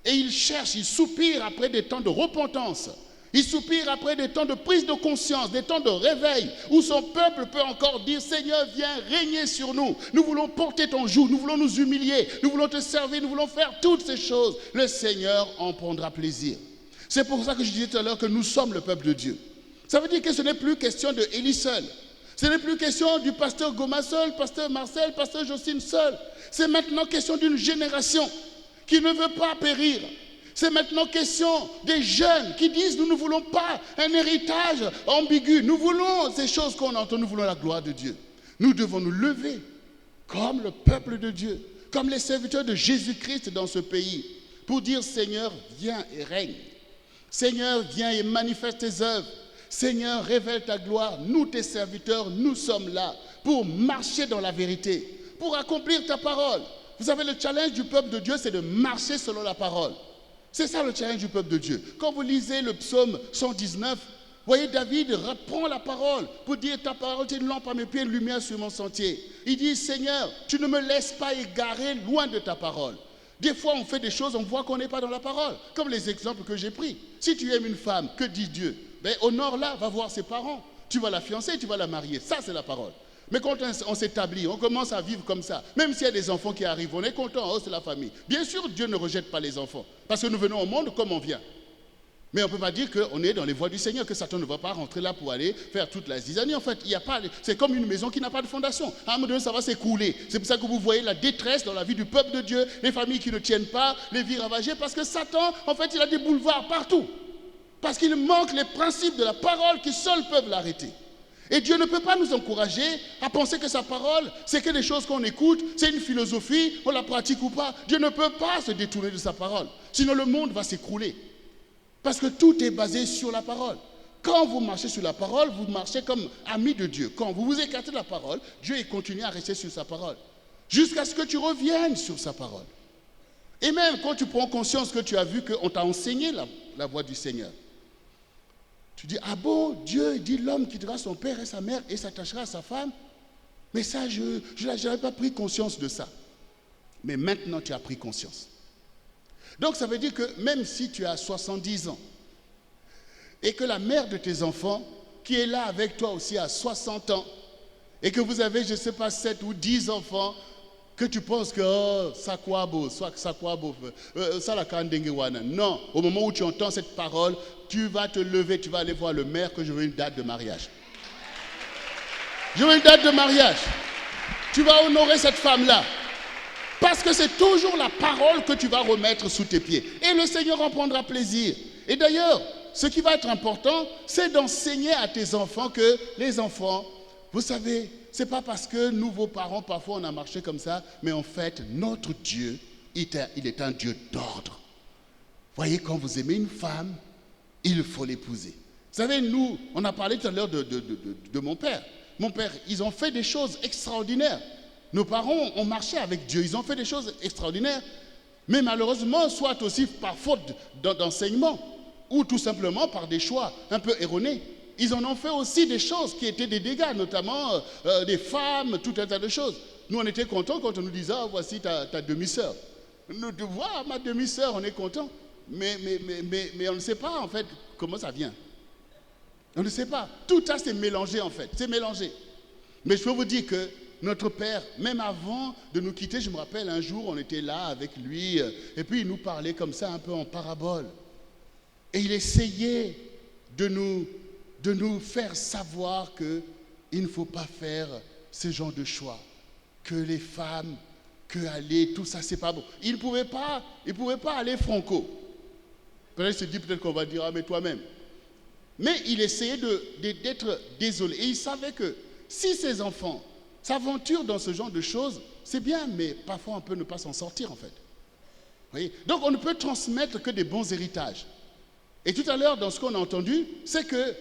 Et il cherche, il soupire après des temps de repentance. Il soupire après des temps de prise de conscience, des temps de réveil, où son peuple peut encore dire, Seigneur, viens régner sur nous. Nous voulons porter ton joug, nous voulons nous humilier, nous voulons te servir, nous voulons faire toutes ces choses. Le Seigneur en prendra plaisir. C'est pour ça que je disais tout à l'heure que nous sommes le peuple de Dieu. Ça veut dire que ce n'est plus question de Élie seul. Ce n'est plus question du pasteur Goma seul, pasteur Marcel, pasteur Jocelyne seul. C'est maintenant question d'une génération qui ne veut pas périr. C'est maintenant question des jeunes qui disent, nous ne voulons pas un héritage ambigu. Nous voulons ces choses qu'on entend, nous voulons la gloire de Dieu. Nous devons nous lever comme le peuple de Dieu, comme les serviteurs de Jésus-Christ dans ce pays, pour dire, Seigneur, viens et règne. Seigneur, viens et manifeste tes œuvres. Seigneur, révèle ta gloire. Nous, tes serviteurs, nous sommes là pour marcher dans la vérité, pour accomplir ta parole. Vous savez, le challenge du peuple de Dieu, c'est de marcher selon la parole. C'est ça le challenge du peuple de Dieu. Quand vous lisez le psaume 119, voyez David reprend la parole pour dire, ta parole est une lampe à mes pieds, une lumière sur mon sentier. Il dit, Seigneur, tu ne me laisses pas égarer loin de ta parole. Des fois, on fait des choses, on voit qu'on n'est pas dans la parole. Comme les exemples que j'ai pris. Si tu aimes une femme, que dit Dieu? Ben, honore-la, va voir ses parents. Tu vas la fiancer, tu vas la marier. Ça, c'est la parole. Mais quand on s'établit, on commence à vivre comme ça. Même s'il y a des enfants qui arrivent, on est content, oh, c'est la famille. Bien sûr, Dieu ne rejette pas les enfants. Parce que nous venons au monde comme on vient. Mais on ne peut pas dire qu'on est dans les voies du Seigneur, que Satan ne va pas rentrer là pour aller faire toute la zizanie. En fait, il y a pas, c'est comme une maison qui n'a pas de fondation. À un moment donné, ça va s'écrouler. C'est pour ça que vous voyez la détresse dans la vie du peuple de Dieu, les familles qui ne tiennent pas, les vies ravagées, parce que Satan, en fait, il a des boulevards partout. Parce qu'il manque les principes de la parole qui seuls peuvent l'arrêter. Et Dieu ne peut pas nous encourager à penser que sa parole, c'est que des choses qu'on écoute, c'est une philosophie, on la pratique ou pas. Dieu ne peut pas se détourner de sa parole. Sinon le monde va s'écrouler. Parce que tout est basé sur la parole. Quand vous marchez sur la parole, vous marchez comme amis de Dieu. Quand vous vous écartez de la parole, Dieu continue à rester sur sa parole. Jusqu'à ce que tu reviennes sur sa parole. Et même quand tu prends conscience que tu as vu qu'on t'a enseigné la voie du Seigneur. Tu dis, ah bon, Dieu dit l'homme quittera son père et sa mère et s'attachera à sa femme. Mais ça, je n'avais pas pris conscience de ça. Mais maintenant, tu as pris conscience. Donc, ça veut dire que même si tu as 70 ans et que la mère de tes enfants, qui est là avec toi aussi à 60 ans, et que vous avez, je ne sais pas, 7 ou 10 enfants, que tu penses que oh, ça quoi beau, ça la kandenge wana. Non, au moment où tu entends cette parole, tu vas te lever, tu vas aller voir le maire que je veux une date de mariage. Je veux une date de mariage. Tu vas honorer cette femme-là. Parce que c'est toujours la parole que tu vas remettre sous tes pieds. Et le Seigneur en prendra plaisir. Et d'ailleurs, ce qui va être important, c'est d'enseigner à tes enfants que les enfants, vous savez, ce n'est pas parce que nous, vos parents, parfois on a marché comme ça, mais en fait, notre Dieu, il est un Dieu d'ordre. Voyez, quand vous aimez une femme, il faut l'épouser. Vous savez, nous, on a parlé tout à l'heure de mon père. Mon père, ils ont fait des choses extraordinaires. Nos parents ont marché avec Dieu, ils ont fait des choses extraordinaires. Mais malheureusement, soit aussi par faute d'enseignement, ou tout simplement par des choix un peu erronés. Ils en ont fait aussi des choses qui étaient des dégâts, notamment des femmes, tout un tas de choses. Nous, on était contents quand on nous disait, ah, voici ta demi-sœur. Nous, de voir ma demi-sœur, on est content. Mais on ne sait pas, en fait, comment ça vient. On ne sait pas. Tout ça, c'est mélangé, en fait. C'est mélangé. Mais je peux vous dire que notre père, même avant de nous quitter, je me rappelle, un jour, on était là avec lui, et puis il nous parlait comme ça, un peu en parabole. Et il essayait de nous faire savoir qu'il ne faut pas faire ce genre de choix. Que les femmes, que aller, tout ça, c'est pas bon. Il ne pouvait pas aller franco. Peut-être qu'il se dit, peut-être qu'on va dire, ah, mais toi-même. Mais il essayait d'être désolé. Et il savait que si ses enfants s'aventurent dans ce genre de choses, c'est bien, mais parfois on peut ne pas s'en sortir, en fait. Vous voyez? Donc on ne peut transmettre que des bons héritages. Et tout à l'heure, dans ce qu'on a entendu, c'est que,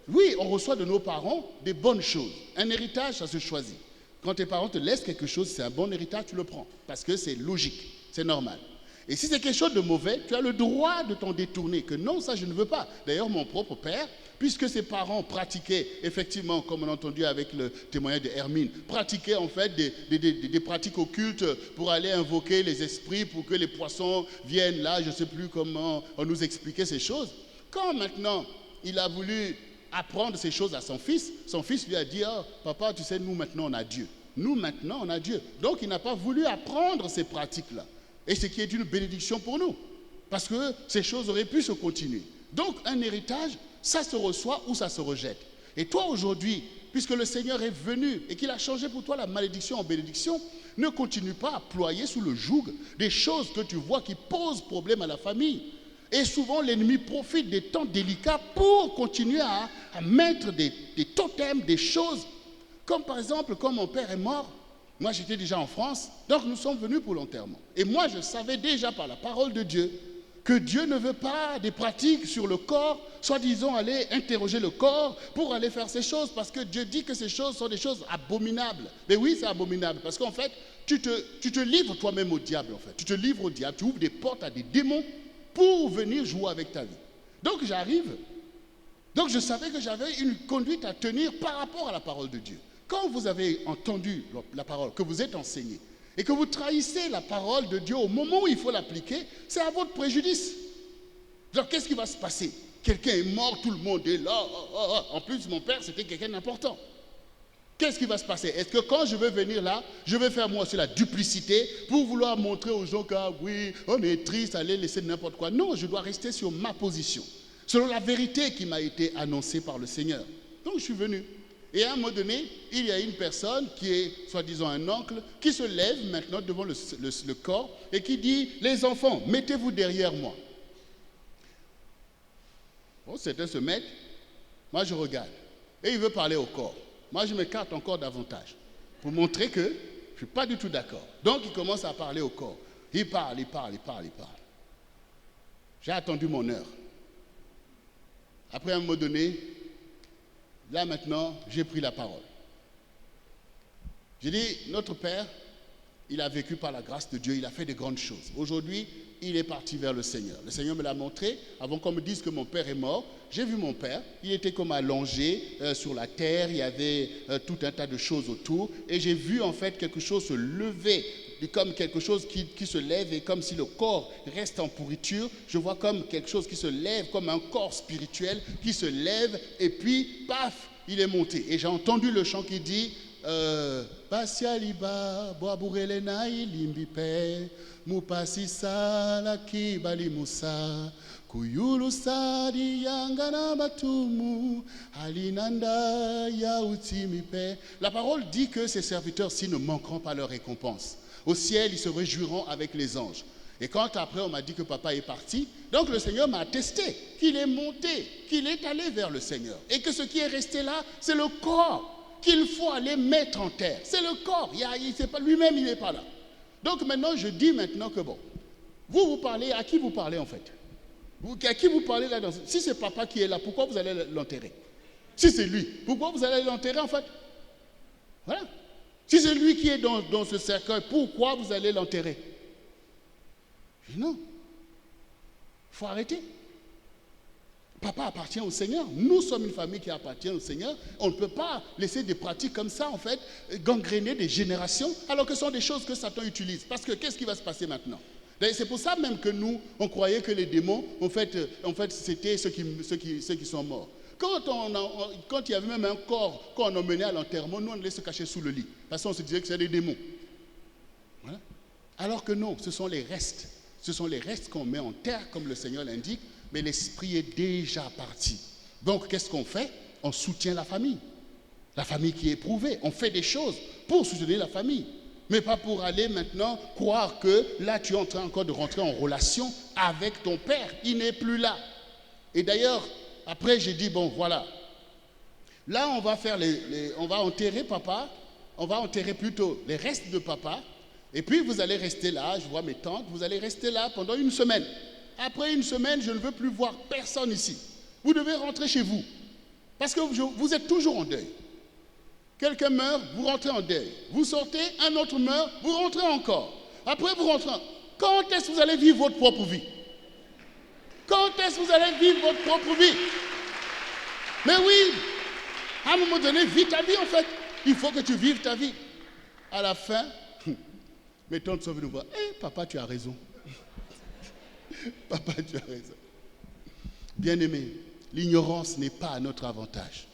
oui, on reçoit de nos parents des bonnes choses. Un héritage, ça se choisit. Quand tes parents te laissent quelque chose, c'est un bon héritage, tu le prends. Parce que c'est logique, c'est normal. Et si c'est quelque chose de mauvais, tu as le droit de t'en détourner. Que non, ça, je ne veux pas. D'ailleurs, mon propre père, puisque ses parents pratiquaient, effectivement, comme on a entendu avec le témoignage de Hermine, pratiquaient en fait des pratiques occultes pour aller invoquer les esprits, pour que les poissons viennent là, je ne sais plus comment on nous expliquait ces choses. Quand maintenant, il a voulu apprendre ces choses à son fils lui a dit, oh, papa, tu sais, nous maintenant on a Dieu. Nous maintenant on a Dieu. Donc il n'a pas voulu apprendre ces pratiques-là. Et ce qui est une bénédiction pour nous. Parce que ces choses auraient pu se continuer. Donc un héritage, ça se reçoit ou ça se rejette. Et toi aujourd'hui, puisque le Seigneur est venu et qu'il a changé pour toi la malédiction en bénédiction, ne continue pas à ployer sous le joug des choses que tu vois qui posent problème à la famille. Et souvent l'ennemi profite des temps délicats pour continuer à mettre des totems, des choses. Comme par exemple, quand mon père est mort, moi j'étais déjà en France, donc nous sommes venus pour l'enterrement. Et moi je savais déjà par la parole de Dieu que Dieu ne veut pas des pratiques sur le corps, soi-disant aller interroger le corps pour aller faire ces choses, parce que Dieu dit que ces choses sont des choses abominables. Mais oui, c'est abominable, parce qu'en fait, tu te livres toi-même au diable, en fait. Tu te livres au diable, tu ouvres des portes à des démons pour venir jouer avec ta vie. Donc j'arrive, donc je savais que j'avais une conduite à tenir par rapport à la parole de Dieu. Quand vous avez entendu la parole, que vous êtes enseigné, et que vous trahissez la parole de Dieu au moment où il faut l'appliquer, c'est à votre préjudice. Alors qu'est-ce qui va se passer? Quelqu'un est mort, tout le monde est là. En plus, mon père, c'était quelqu'un d'important. Qu'est-ce qui va se passer? Est-ce que quand je vais venir là, je vais faire moi aussi la duplicité pour vouloir montrer aux gens que oui, on est triste, allez laisser n'importe quoi? Non, je dois rester sur ma position, selon la vérité qui m'a été annoncée par le Seigneur. Donc je suis venu. Et à un moment donné, il y a une personne qui est, soi-disant un oncle, qui se lève maintenant devant le corps et qui dit, les enfants, mettez-vous derrière moi. Bon, certains se mettent, moi je regarde. Et il veut parler au corps. Moi je m'écarte encore davantage pour montrer que je ne suis pas du tout d'accord. Donc il commence à parler au corps. Il parle. J'ai attendu mon heure. Après un moment donné, là maintenant, j'ai pris la parole. J'ai dit, notre Père, il a vécu par la grâce de Dieu, il a fait de grandes choses. Aujourd'hui, il est parti vers le Seigneur. Le Seigneur me l'a montré, avant qu'on me dise que mon père est mort. J'ai vu mon père, il était comme allongé sur la terre, il y avait tout un tas de choses autour. Et j'ai vu en fait quelque chose se lever, comme quelque chose qui se lève, et comme si le corps reste en pourriture. Je vois comme quelque chose qui se lève, comme un corps spirituel qui se lève, et puis, paf, il est monté. Et j'ai entendu le chant qui dit... Pasialiba boaburelena ilimbipe mupasisa la kibali musa kuyulu sadi yangana batumu alinanda ya utimipe. La parole dit que ces serviteurs-ci ne manqueront pas leur récompense. Au ciel, ils se réjouiront avec les anges. Et quand après on m'a dit que papa est parti, donc le Seigneur m'a attesté qu'il est monté, qu'il est allé vers le Seigneur. Et que ce qui est resté là, c'est le corps qu'il faut aller mettre en terre. C'est le corps, lui-même il n'est pas là. Donc maintenant, je dis maintenant que bon, vous parlez, à qui vous parlez en fait? À qui vous parlez là? Si c'est papa qui est là, pourquoi vous allez l'enterrer? Si c'est lui, pourquoi vous allez l'enterrer en fait? Voilà. Si c'est lui qui est dans ce cercueil, pourquoi vous allez l'enterrer? Non. Il faut arrêter. Papa appartient au Seigneur. Nous sommes une famille qui appartient au Seigneur. On ne peut pas laisser des pratiques comme ça, en fait, gangréner des générations, alors que ce sont des choses que Satan utilise. Parce que qu'est-ce qui va se passer maintenant? C'est pour ça même que nous, on croyait que les démons, en fait c'était ceux qui sont morts. Quand il y avait même un corps qu'on emmenait à l'enterrement, nous on allait se cacher sous le lit. Parce qu'on se disait que c'est des démons. Voilà. Alors que non, ce sont les restes. Ce sont les restes qu'on met en terre, comme le Seigneur l'indique, mais l'esprit est déjà parti. Donc qu'est-ce qu'on fait? On soutient la famille qui est éprouvée. On fait des choses pour soutenir la famille. Mais pas pour aller maintenant croire que là tu es en train encore de rentrer en relation avec ton père. Il n'est plus là. Et d'ailleurs, après j'ai dit, bon voilà, là on va faire on va enterrer papa, on va enterrer plutôt les restes de papa, et puis vous allez rester là, je vois mes tantes, vous allez rester là pendant une semaine. Après une semaine, je ne veux plus voir personne ici. Vous devez rentrer chez vous, parce que vous êtes toujours en deuil. Quelqu'un meurt, vous rentrez en deuil. Vous sortez, un autre meurt, vous rentrez encore. Après vous rentrez. Quand est-ce que vous allez vivre votre propre vie? Quand est-ce que vous allez vivre votre propre vie? Mais oui, à un moment donné, vis ta vie en fait. Il faut que tu vives ta vie. À la fin, mes tantes sont venues nous voir. Papa, tu as raison. Papa, tu as raison. Bien-aimé, l'ignorance n'est pas à notre avantage.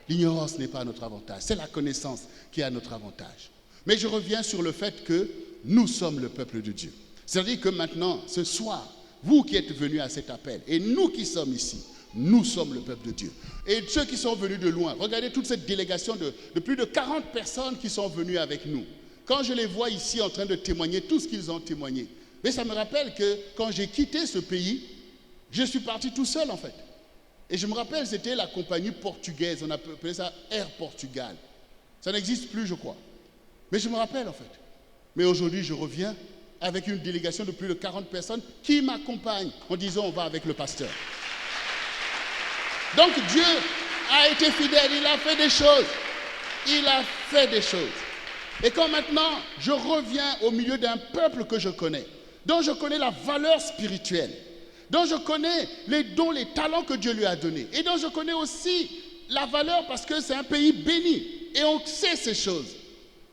L'ignorance n'est pas à notre avantage. C'est la connaissance qui est à notre avantage. Mais je reviens sur le fait que nous sommes le peuple de Dieu. C'est-à-dire que maintenant, ce soir, vous qui êtes venus à cet appel, et nous qui sommes ici, nous sommes le peuple de Dieu. Et ceux qui sont venus de loin, regardez toute cette délégation de plus de 40 personnes qui sont venues avec nous. Quand je les vois ici en train de témoigner, tout ce qu'ils ont témoigné. Mais ça me rappelle que quand j'ai quitté ce pays, je suis parti tout seul en fait. Et je me rappelle, c'était la compagnie portugaise, on appelait ça Air Portugal. Ça n'existe plus, je crois. Mais je me rappelle en fait. Mais aujourd'hui, je reviens avec une délégation de plus de 40 personnes qui m'accompagnent en disant on va avec le pasteur. Donc Dieu a été fidèle, il a fait des choses. Il a fait des choses. Et quand maintenant, je reviens au milieu d'un peuple que je connais, dont je connais la valeur spirituelle, dont je connais les dons, les talents que Dieu lui a donnés, et dont je connais aussi la valeur parce que c'est un pays béni, et on sait ces choses.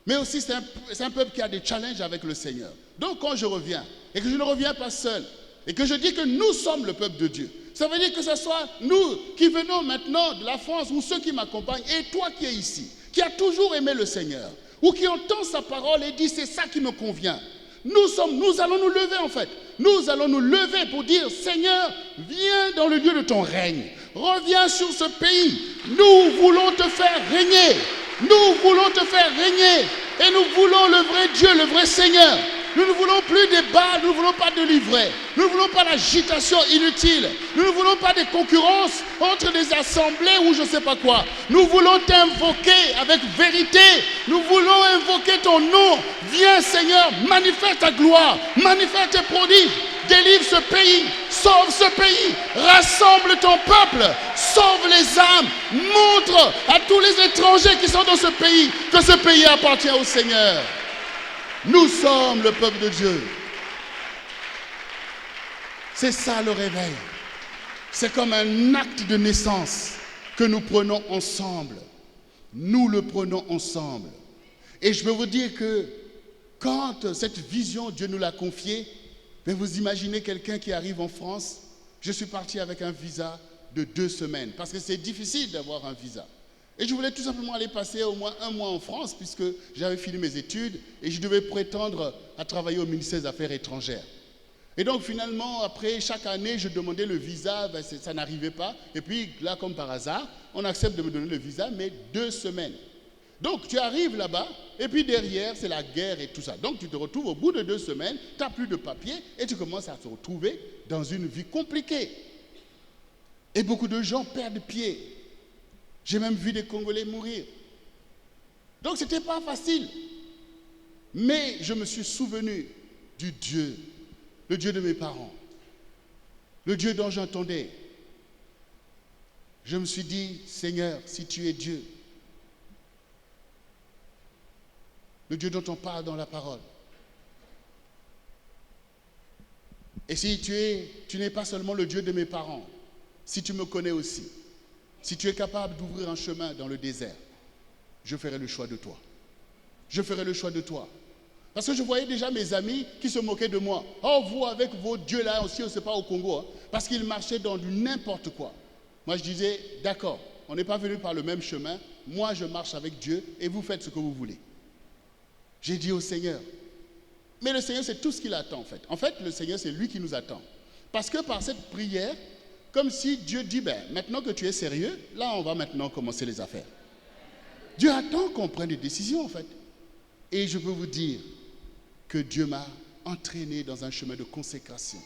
Mais aussi c'est un peuple qui a des challenges avec le Seigneur. Donc quand je reviens, et que je ne reviens pas seul, et que je dis que nous sommes le peuple de Dieu, ça veut dire que ce soit nous qui venons maintenant de la France, ou ceux qui m'accompagnent, et toi qui es ici, qui as toujours aimé le Seigneur, ou qui entend sa parole et dit c'est ça qui me convient. Nous allons nous lever en fait. Nous allons nous lever pour dire Seigneur, viens dans le lieu de ton règne. Reviens sur ce pays. Nous voulons te faire régner. Nous voulons te faire régner. Et nous voulons le vrai Dieu, le vrai Seigneur. Nous ne voulons plus des bals, nous ne voulons pas de livrets. Nous ne voulons pas l'agitation inutile. Nous ne voulons pas des concurrences entre des assemblées ou je ne sais pas quoi. Nous voulons t'invoquer avec vérité. Nous voulons invoquer ton nom. Viens Seigneur, manifeste ta gloire, manifeste tes prodiges. Délivre ce pays, sauve ce pays, rassemble ton peuple, sauve les âmes, montre à tous les étrangers qui sont dans ce pays que ce pays appartient au Seigneur. Nous sommes le peuple de Dieu. C'est ça le réveil. C'est comme un acte de naissance que nous prenons ensemble. Nous le prenons ensemble. Et je veux vous dire que quand cette vision, Dieu nous l'a confiée, mais vous imaginez quelqu'un qui arrive en France. Je suis parti avec un visa de 2 semaines parce que c'est difficile d'avoir un visa. Et je voulais tout simplement aller passer au moins 1 mois en France puisque j'avais fini mes études et je devais prétendre à travailler au ministère des Affaires étrangères. Et donc finalement, après chaque année, je demandais le visa, ça n'arrivait pas. Et puis là, comme par hasard, on accepte de me donner le visa, mais 2 semaines. Donc tu arrives là-bas, et puis derrière, c'est la guerre et tout ça. Donc tu te retrouves au bout de 2 semaines, tu n'as plus de papier, et tu commences à te retrouver dans une vie compliquée. Et beaucoup de gens perdent pied. J'ai même vu des Congolais mourir. Donc ce n'était pas facile. Mais je me suis souvenu du Dieu, le Dieu de mes parents, le Dieu dont j'entendais. Je me suis dit, Seigneur, si tu es Dieu, le Dieu dont on parle dans la parole, et si tu n'es pas seulement le Dieu de mes parents, si tu me connais aussi, si tu es capable d'ouvrir un chemin dans le désert, je ferai le choix de toi. Je ferai le choix de toi. Parce que je voyais déjà mes amis qui se moquaient de moi. Oh, vous avec vos dieux là aussi, on ne sait pas au Congo, hein, parce qu'ils marchaient dans du n'importe quoi. Moi je disais, d'accord, on n'est pas venu par le même chemin, moi je marche avec Dieu et vous faites ce que vous voulez. J'ai dit au Seigneur, mais le Seigneur c'est tout ce qu'il attend en fait. En fait le Seigneur c'est lui qui nous attend. Parce que par cette prière, comme si Dieu dit, ben, maintenant que tu es sérieux, là on va maintenant commencer les affaires. Dieu attend qu'on prenne des décisions en fait. Et je peux vous dire que Dieu m'a entraîné dans un chemin de consécration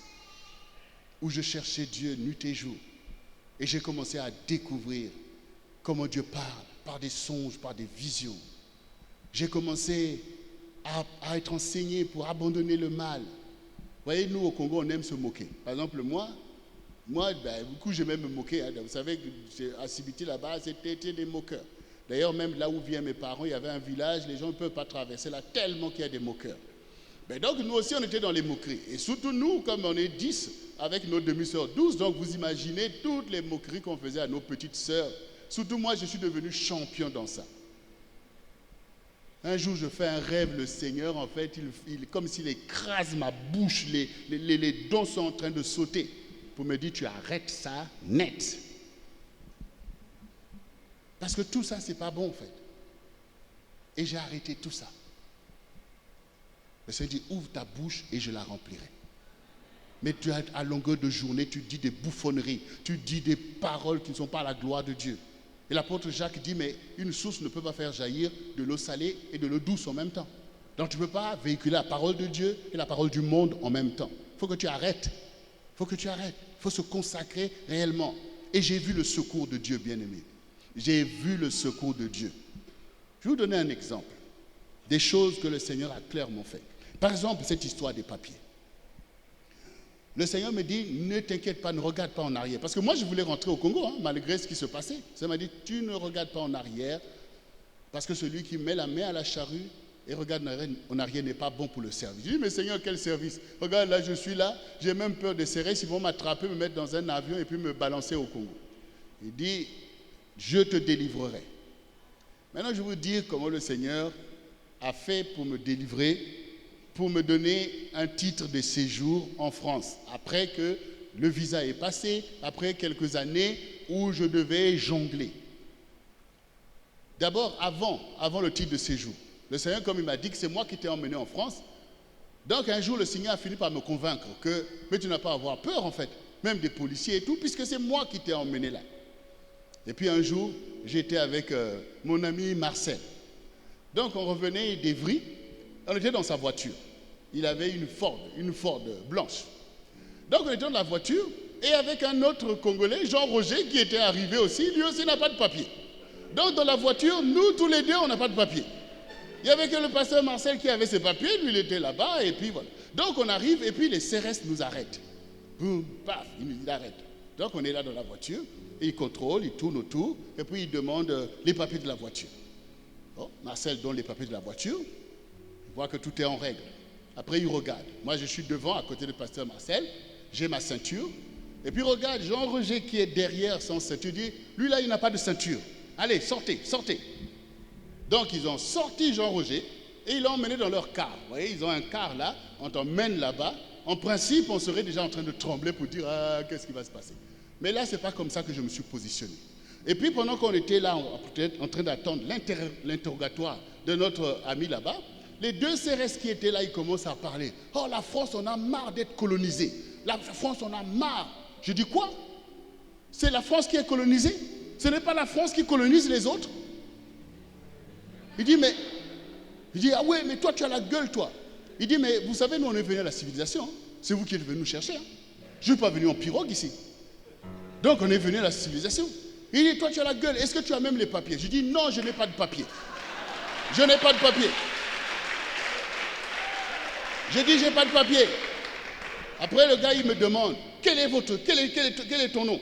où je cherchais Dieu nuit et jour. Et j'ai commencé à découvrir comment Dieu parle, par des songes, par des visions. J'ai commencé à être enseigné pour abandonner le mal. Vous voyez, nous au Congo, on aime se moquer. Par exemple, moi ben, beaucoup j'aimais me moquer. Hein. Vous savez, à Sibiti là-bas, c'était des moqueurs. D'ailleurs, même là où viennent mes parents, il y avait un village, les gens ne peuvent pas traverser là, tellement qu'il y a des moqueurs. Mais donc, nous aussi, on était dans les moqueries. Et surtout nous, comme on est 10, avec nos demi-sœurs 12, donc vous imaginez toutes les moqueries qu'on faisait à nos petites sœurs. Surtout moi, je suis devenu champion dans ça. Un jour, je fais un rêve, le Seigneur, en fait, comme s'il écrase ma bouche, les dents sont en train de sauter. Pour me dire, tu arrêtes ça net. Parce que tout ça, c'est pas bon, en fait. Et j'ai arrêté tout ça. Le Seigneur dit, ouvre ta bouche et je la remplirai. Mais tu as, à longueur de journée, tu dis des bouffonneries, tu dis des paroles qui ne sont pas à la gloire de Dieu. Et l'apôtre Jacques dit, mais une source ne peut pas faire jaillir de l'eau salée et de l'eau douce en même temps. Donc tu ne peux pas véhiculer la parole de Dieu et la parole du monde en même temps. Il faut que tu arrêtes. Il faut que tu arrêtes. Il faut se consacrer réellement. Et j'ai vu le secours de Dieu, bien-aimé. J'ai vu le secours de Dieu. Je vais vous donner un exemple. Des choses que le Seigneur a clairement fait. Par exemple, cette histoire des papiers. Le Seigneur me dit, ne t'inquiète pas, ne regarde pas en arrière. Parce que moi, je voulais rentrer au Congo, hein, malgré ce qui se passait. Ça m'a dit, tu ne regardes pas en arrière, parce que celui qui met la main à la charrue et regarde en arrière n'est pas bon pour le service. Je dis, mais Seigneur, quel service? Regarde, là, je suis là, j'ai même peur des CRS, ils vont m'attraper, me mettre dans un avion et puis me balancer au Congo. Il dit, je te délivrerai. Maintenant, je vais vous dire comment le Seigneur a fait pour me délivrer, pour me donner un titre de séjour en France. Après que le visa est passé, après quelques années où je devais jongler. D'abord, avant le titre de séjour, le Seigneur, comme il m'a dit que c'est moi qui t'ai emmené en France, donc un jour, le Seigneur a fini par me convaincre que, mais tu n'as pas à avoir peur en fait, même des policiers et tout, puisque c'est moi qui t'ai emmené là. Et puis un jour, j'étais avec mon ami Marcel. Donc on revenait d'Evry, on était dans sa voiture. Il avait une Ford blanche. Donc on était dans la voiture et avec un autre Congolais, Jean-Roger, qui était arrivé aussi, lui aussi n'a pas de papier. Donc dans la voiture, nous tous les deux, on n'a pas de papier. Il n'y avait que le pasteur Marcel qui avait ses papiers, lui il était là-bas et puis voilà. Donc on arrive et puis les CRS nous arrêtent. Boum, paf, ils arrêtent. Donc on est là dans la voiture, et il contrôle, il tourne autour et puis il demande les papiers de la voiture. Bon, Marcel donne les papiers de la voiture, il voit que tout est en règle. Après il regarde. Moi je suis devant à côté du pasteur Marcel, j'ai ma ceinture. Et puis regarde, Jean-Roger qui est derrière sans ceinture dit, lui là il n'a pas de ceinture. Allez, sortez, sortez. Donc ils ont sorti Jean-Roger et ils l'ont emmené dans leur car. Vous voyez, ils ont un car là, on t'emmène là-bas. En principe, on serait déjà en train de trembler pour dire, ah, qu'est-ce qui va se passer? Mais là, ce n'est pas comme ça que je me suis positionné. Et puis pendant qu'on était là, en train d'attendre l'interrogatoire de notre ami là-bas, les deux CRS qui étaient là, ils commencent à parler. Oh, la France, on a marre d'être colonisée. La France, on a marre. Je dis quoi? C'est la France qui est colonisée? Ce n'est pas la France qui colonise les autres? Il dit, mais... Il dit, ah ouais, mais toi, tu as la gueule, toi. Il dit, mais vous savez, nous, on est venu à la civilisation. Hein. C'est vous qui êtes venu nous chercher. Hein. Je ne suis pas venu en pirogue ici. Donc, on est venu à la civilisation. Il dit, toi, tu as la gueule. Est-ce que tu as même les papiers? Je dis, non, je n'ai pas de papier. Je n'ai pas de papier. Je dis, je n'ai pas de papier. Après, le gars, il me demande, quel est ton nom?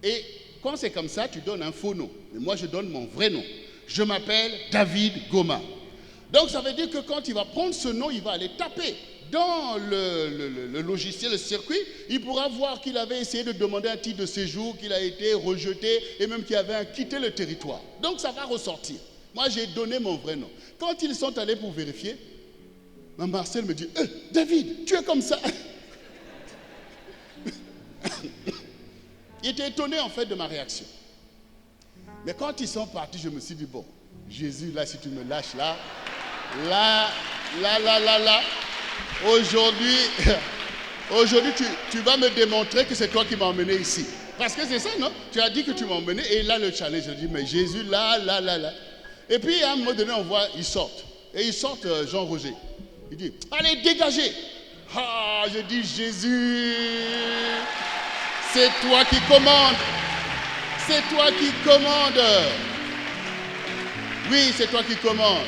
Et quand c'est comme ça, tu donnes un faux nom. Mais moi, je donne mon vrai nom. Je m'appelle David Goma. Donc, ça veut dire que quand il va prendre ce nom, il va aller taper dans le logiciel, le circuit. Il pourra voir qu'il avait essayé de demander un titre de séjour, qu'il a été rejeté et même qu'il avait quitté le territoire. Donc, ça va ressortir. Moi, j'ai donné mon vrai nom. Quand ils sont allés pour vérifier, Marcel me dit, David, tu es comme ça. Il était étonné en fait de ma réaction. Mais quand ils sont partis, je me suis dit, bon, Jésus, là, si tu me lâches là, aujourd'hui, tu vas me démontrer que c'est toi qui m'as emmené ici. Parce que c'est ça, non? Tu as dit que tu m'as emmené, et là, le challenge, je dis, mais Jésus, là. Et puis, à un moment donné, on voit, ils sortent. Et ils sortent Jean-Roger. Il dit, allez, dégagez. Ah, je dis, Jésus, c'est toi qui commandes. C'est toi qui commandes. Oui, c'est toi qui commandes.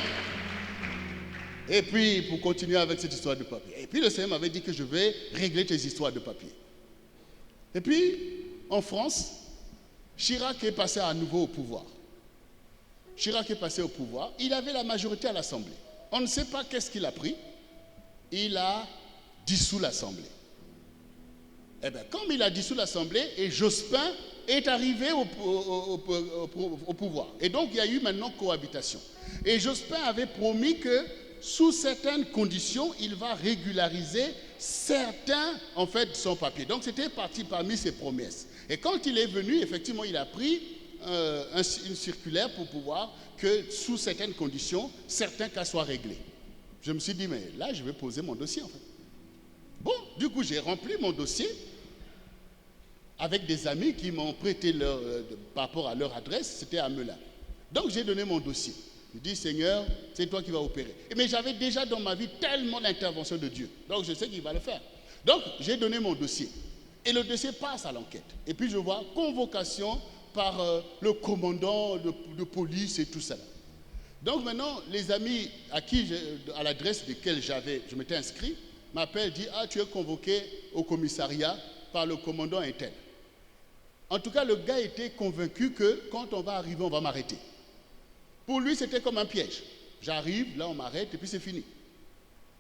Et puis, pour continuer avec cette histoire de papier. Et puis, le Seigneur m'avait dit que je vais régler tes histoires de papier. Et puis, en France, Chirac est passé à nouveau au pouvoir. Chirac est passé au pouvoir. Il avait la majorité à l'Assemblée. On ne sait pas qu'est-ce qu'il a pris. Il a dissous l'Assemblée. Eh bien, comme il a dissous l'Assemblée, et Jospin est arrivé au pouvoir. Et donc, il y a eu maintenant cohabitation. Et Jospin avait promis que, sous certaines conditions, il va régulariser certains, en fait, son papier. Donc, c'était parti parmi ses promesses. Et quand il est venu, effectivement, il a pris une circulaire pour pouvoir que, sous certaines conditions, certains cas soient réglés. Je me suis dit, mais là, je vais poser mon dossier, en fait. Bon, du coup, j'ai rempli mon dossier avec des amis qui m'ont prêté par rapport à leur adresse, c'était à Melun. Donc, j'ai donné mon dossier. Je dis, Seigneur, c'est toi qui vas opérer. Mais j'avais déjà dans ma vie tellement d'intervention de Dieu. Donc, je sais qu'il va le faire. Donc, j'ai donné mon dossier. Et le dossier passe à l'enquête. Et puis, je vois convocation par le commandant de police et tout ça. Donc, maintenant, les amis à l'adresse desquels je m'étais inscrit, m'appellent, disent, ah, tu es convoqué au commissariat par le commandant Intel. En tout cas, le gars était convaincu que quand on va arriver, on va m'arrêter. Pour lui, c'était comme un piège. J'arrive, là, on m'arrête et puis c'est fini.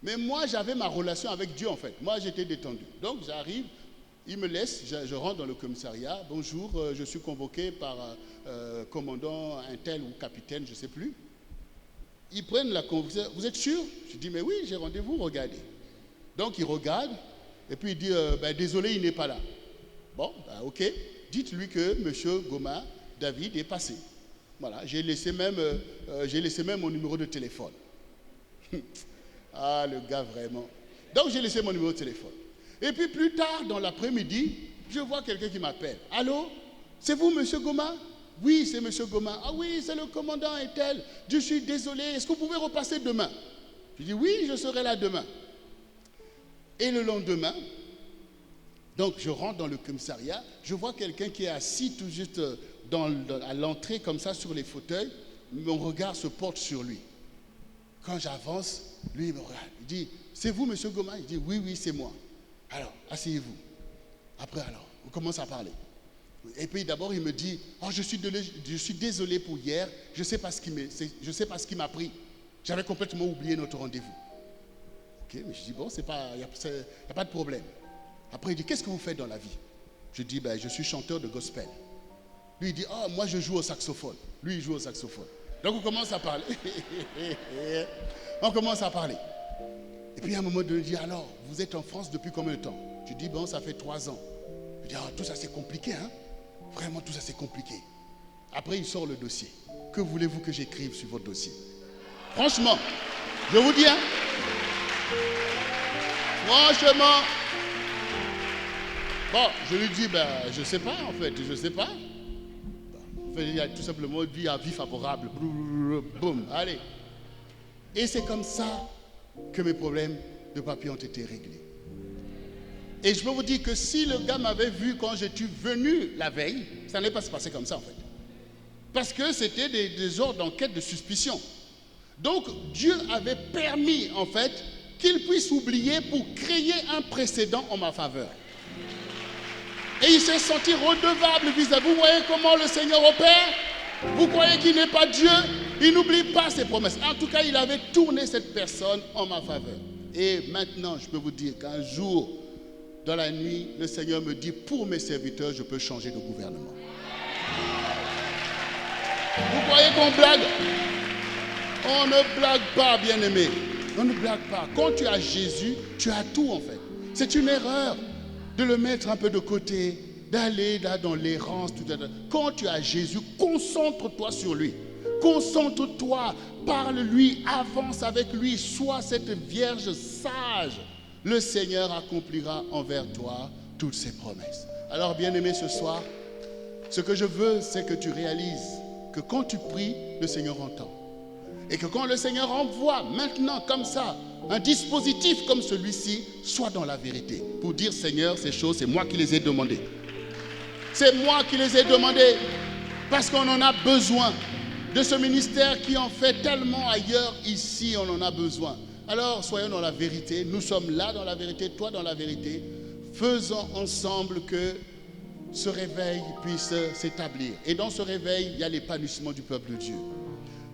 Mais moi, j'avais ma relation avec Dieu, en fait. Moi, j'étais détendu. Donc, j'arrive, il me laisse, je rentre dans le commissariat. Bonjour, je suis convoqué par commandant Intel ou capitaine, je ne sais plus. Ils prennent la convocation. Vous êtes sûr? Je dis, mais oui, j'ai rendez-vous, regardez. Donc, il regarde et puis il dit, désolé, il n'est pas là. Bon, ok. Dites-lui que M. Goma, David, est passé. Voilà, j'ai laissé même mon numéro de téléphone. Ah, le gars, vraiment. Donc, j'ai laissé mon numéro de téléphone. Et puis, plus tard, dans l'après-midi, je vois quelqu'un qui m'appelle. Allô? C'est vous, M. Goma? Oui, c'est M. Goma. Ah oui, c'est le commandant Intel. Je suis désolé. Est-ce que vous pouvez repasser demain? Je dis, oui, je serai là demain. Et le lendemain, donc je rentre dans le commissariat, je vois quelqu'un qui est assis tout juste à l'entrée comme ça sur les fauteuils, mon regard se porte sur lui. Quand j'avance, lui il me regarde, il dit, c'est vous M. Goma? Il dit, oui, c'est moi. Alors, asseyez-vous. Après alors, on commence à parler. Et puis d'abord il me dit, oh je suis désolé pour hier, je ne sais pas ce qui m'a pris. J'avais complètement oublié notre rendez-vous. Ok, mais je dis, bon, il n'y a pas de problème. Après, il dit, qu'est-ce que vous faites dans la vie? Je dis, je suis chanteur de gospel. Lui, il dit, oh, moi, je joue au saxophone. Lui, il joue au saxophone. Donc, on commence à parler. On commence à parler. Et puis, à un moment donné, il dit, alors, vous êtes en France depuis combien de temps? Je dis, bon, ça fait 3 ans. Je dis, tout ça, c'est compliqué, hein? Vraiment, tout ça, c'est compliqué. Après, il sort le dossier. Que voulez-vous que j'écrive sur votre dossier? Franchement, je vous dis, hein? Franchement, bon, je lui dis, je ne sais pas en fait, je ne sais pas. il y a tout simplement vie à vie favorable. Boum, allez. Et c'est comme ça que mes problèmes de papier ont été réglés. Et je peux vous dire que si le gars m'avait vu quand j'étais venu la veille, ça n'allait pas se passer comme ça en fait. Parce que c'était des ordres d'enquête de suspicion. Donc Dieu avait permis en fait qu'il puisse oublier pour créer un précédent en ma faveur. Et il s'est senti redevable vis-à-vis. Vous voyez comment le Seigneur opère? Vous croyez qu'il n'est pas Dieu? Il n'oublie pas ses promesses. En tout cas, il avait tourné cette personne en ma faveur. Et maintenant, je peux vous dire qu'un jour, dans la nuit, le Seigneur me dit, pour mes serviteurs, je peux changer de gouvernement. Vous croyez qu'on blague? On ne blague pas, bien-aimé. On ne blague pas. Quand tu as Jésus, tu as tout en fait. C'est une erreur de le mettre un peu de côté, d'aller là dans l'errance. Quand tu as Jésus, concentre-toi sur lui. Concentre-toi, parle-lui, avance avec lui, sois cette vierge sage. Le Seigneur accomplira envers toi toutes ses promesses. Alors, bien-aimé, ce soir, ce que je veux, c'est que tu réalises que quand tu pries, le Seigneur entend. Et que quand le Seigneur envoie maintenant comme ça, un dispositif comme celui-ci, sois dans la vérité. Pour dire, Seigneur, ces choses, c'est moi qui les ai demandées. C'est moi qui les ai demandées. Parce qu'on en a besoin. De ce ministère qui en fait tellement ailleurs, ici, on en a besoin. Alors, soyons dans la vérité. Nous sommes là dans la vérité, toi dans la vérité. Faisons ensemble que ce réveil puisse s'établir. Et dans ce réveil, il y a l'épanouissement du peuple de Dieu.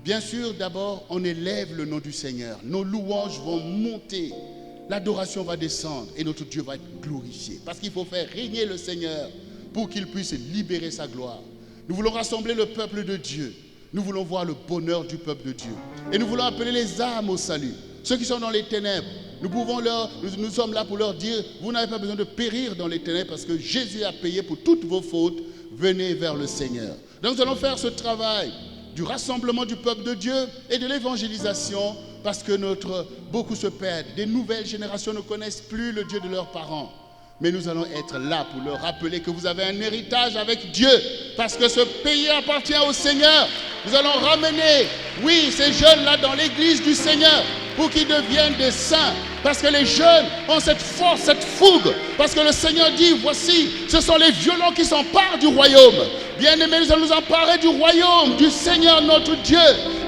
Bien sûr, d'abord, on élève le nom du Seigneur. Nos louanges vont monter. L'adoration va descendre et notre Dieu va être glorifié. Parce qu'il faut faire régner le Seigneur pour qu'il puisse libérer sa gloire. Nous voulons rassembler le peuple de Dieu. Nous voulons voir le bonheur du peuple de Dieu. Et nous voulons appeler les âmes au salut. Ceux qui sont dans les ténèbres, nous sommes là pour leur dire, vous n'avez pas besoin de périr dans les ténèbres parce que Jésus a payé pour toutes vos fautes. Venez vers le Seigneur. Donc nous allons faire ce travail du rassemblement du peuple de Dieu et de l'évangélisation parce que beaucoup se perdent. Des nouvelles générations ne connaissent plus le Dieu de leurs parents. Mais nous allons être là pour leur rappeler que vous avez un héritage avec Dieu. Parce que ce pays appartient au Seigneur. Nous allons ramener, oui, ces jeunes-là dans l'église du Seigneur pour qu'ils deviennent des saints. Parce que les jeunes ont cette force, cette fougue. Parce que le Seigneur dit, voici, ce sont les violents qui s'emparent du royaume. Bien-aimés, nous allons nous emparer du royaume, du Seigneur notre Dieu,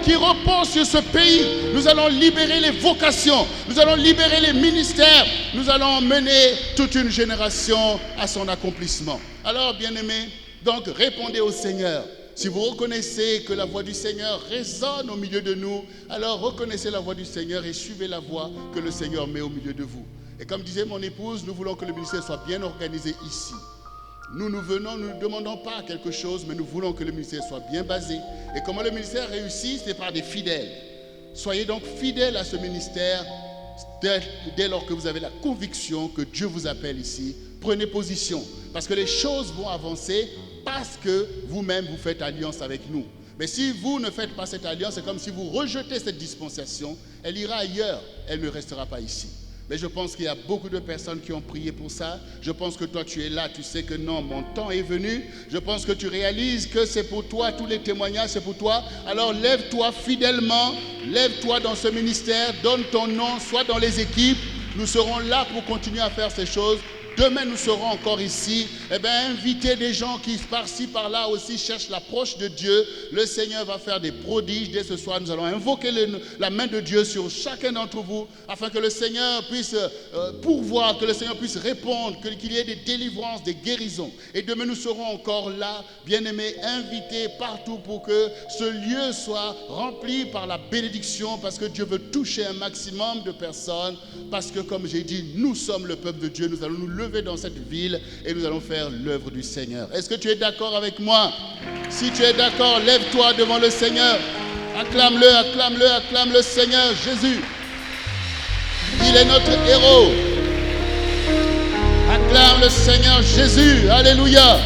qui repose sur ce pays. Nous allons libérer les vocations, nous allons libérer les ministères, nous allons mener toute une génération à son accomplissement. Alors, bien-aimés, donc répondez au Seigneur. Si vous reconnaissez que la voix du Seigneur résonne au milieu de nous, alors reconnaissez la voix du Seigneur et suivez la voix que le Seigneur met au milieu de vous. Et comme disait mon épouse, nous voulons que le ministère soit bien organisé ici. Nous ne demandons pas quelque chose, mais nous voulons que le ministère soit bien basé. Et comment le ministère réussit, c'est par des fidèles. Soyez donc fidèles à ce ministère dès lors que vous avez la conviction que Dieu vous appelle ici. Prenez position, parce que les choses vont avancer parce que vous-même vous faites alliance avec nous. Mais si vous ne faites pas cette alliance, c'est comme si vous rejetez cette dispensation, elle ira ailleurs, elle ne restera pas ici. Mais je pense qu'il y a beaucoup de personnes qui ont prié pour ça. Je pense que toi, tu es là, tu sais que non, mon temps est venu. Je pense que tu réalises que c'est pour toi, tous les témoignages, c'est pour toi. Alors lève-toi fidèlement, lève-toi dans ce ministère, donne ton nom, sois dans les équipes. Nous serons là pour continuer à faire ces choses. Demain, nous serons encore ici. Invitez des gens qui, par-ci, par-là aussi, cherchent l'approche de Dieu. Le Seigneur va faire des prodiges. Dès ce soir, nous allons invoquer la main de Dieu sur chacun d'entre vous, afin que le Seigneur puisse pourvoir, que le Seigneur puisse répondre, qu'il y ait des délivrances, des guérisons. Et demain, nous serons encore là, bien-aimés, invités partout pour que ce lieu soit rempli par la bénédiction, parce que Dieu veut toucher un maximum de personnes, parce que, comme j'ai dit, nous sommes le peuple de Dieu. Nous allons nous lever dans cette ville et nous allons faire l'œuvre du Seigneur. Est-ce que tu es d'accord avec moi? Si tu es d'accord, lève-toi devant le Seigneur. Acclame-le, acclame-le, acclame le Seigneur Jésus. Il est notre héros. Acclame le Seigneur Jésus. Alléluia.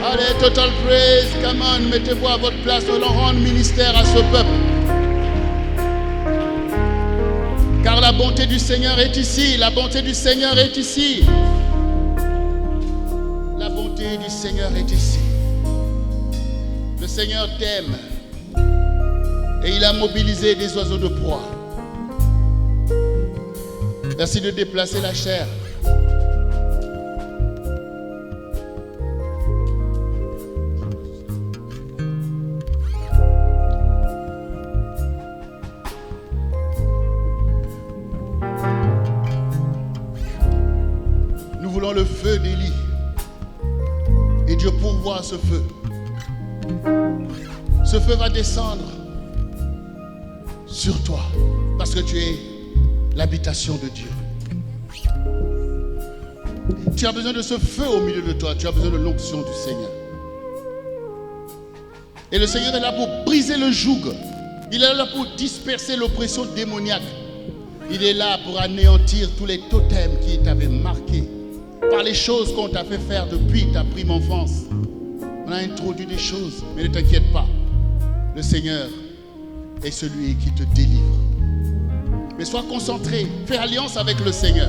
Allez, total praise. Come on, mettez-vous à votre place. Nous allons rendre ministère à ce peuple. Car la bonté du Seigneur est ici, la bonté du Seigneur est ici. bonté du Seigneur est ici. Le Seigneur t'aime et il a mobilisé des oiseaux de proie. Merci de déplacer la chair. Nous voulons le feu d'Élie. Et Dieu pourvoit ce feu. Ce feu va descendre sur toi parce que tu es l'habitation de Dieu. Tu as besoin de ce feu au milieu de toi. Tu as besoin de l'onction du Seigneur. Et le Seigneur est là pour briser le joug. Il est là pour disperser l'oppression démoniaque. Il est là pour anéantir tous les totems qui t'avaient marqué par les choses qu'on t'a fait faire depuis ta prime enfance. On a introduit des choses, mais ne t'inquiète pas. Le Seigneur est celui qui te délivre. Mais sois concentré. Fais alliance avec le Seigneur.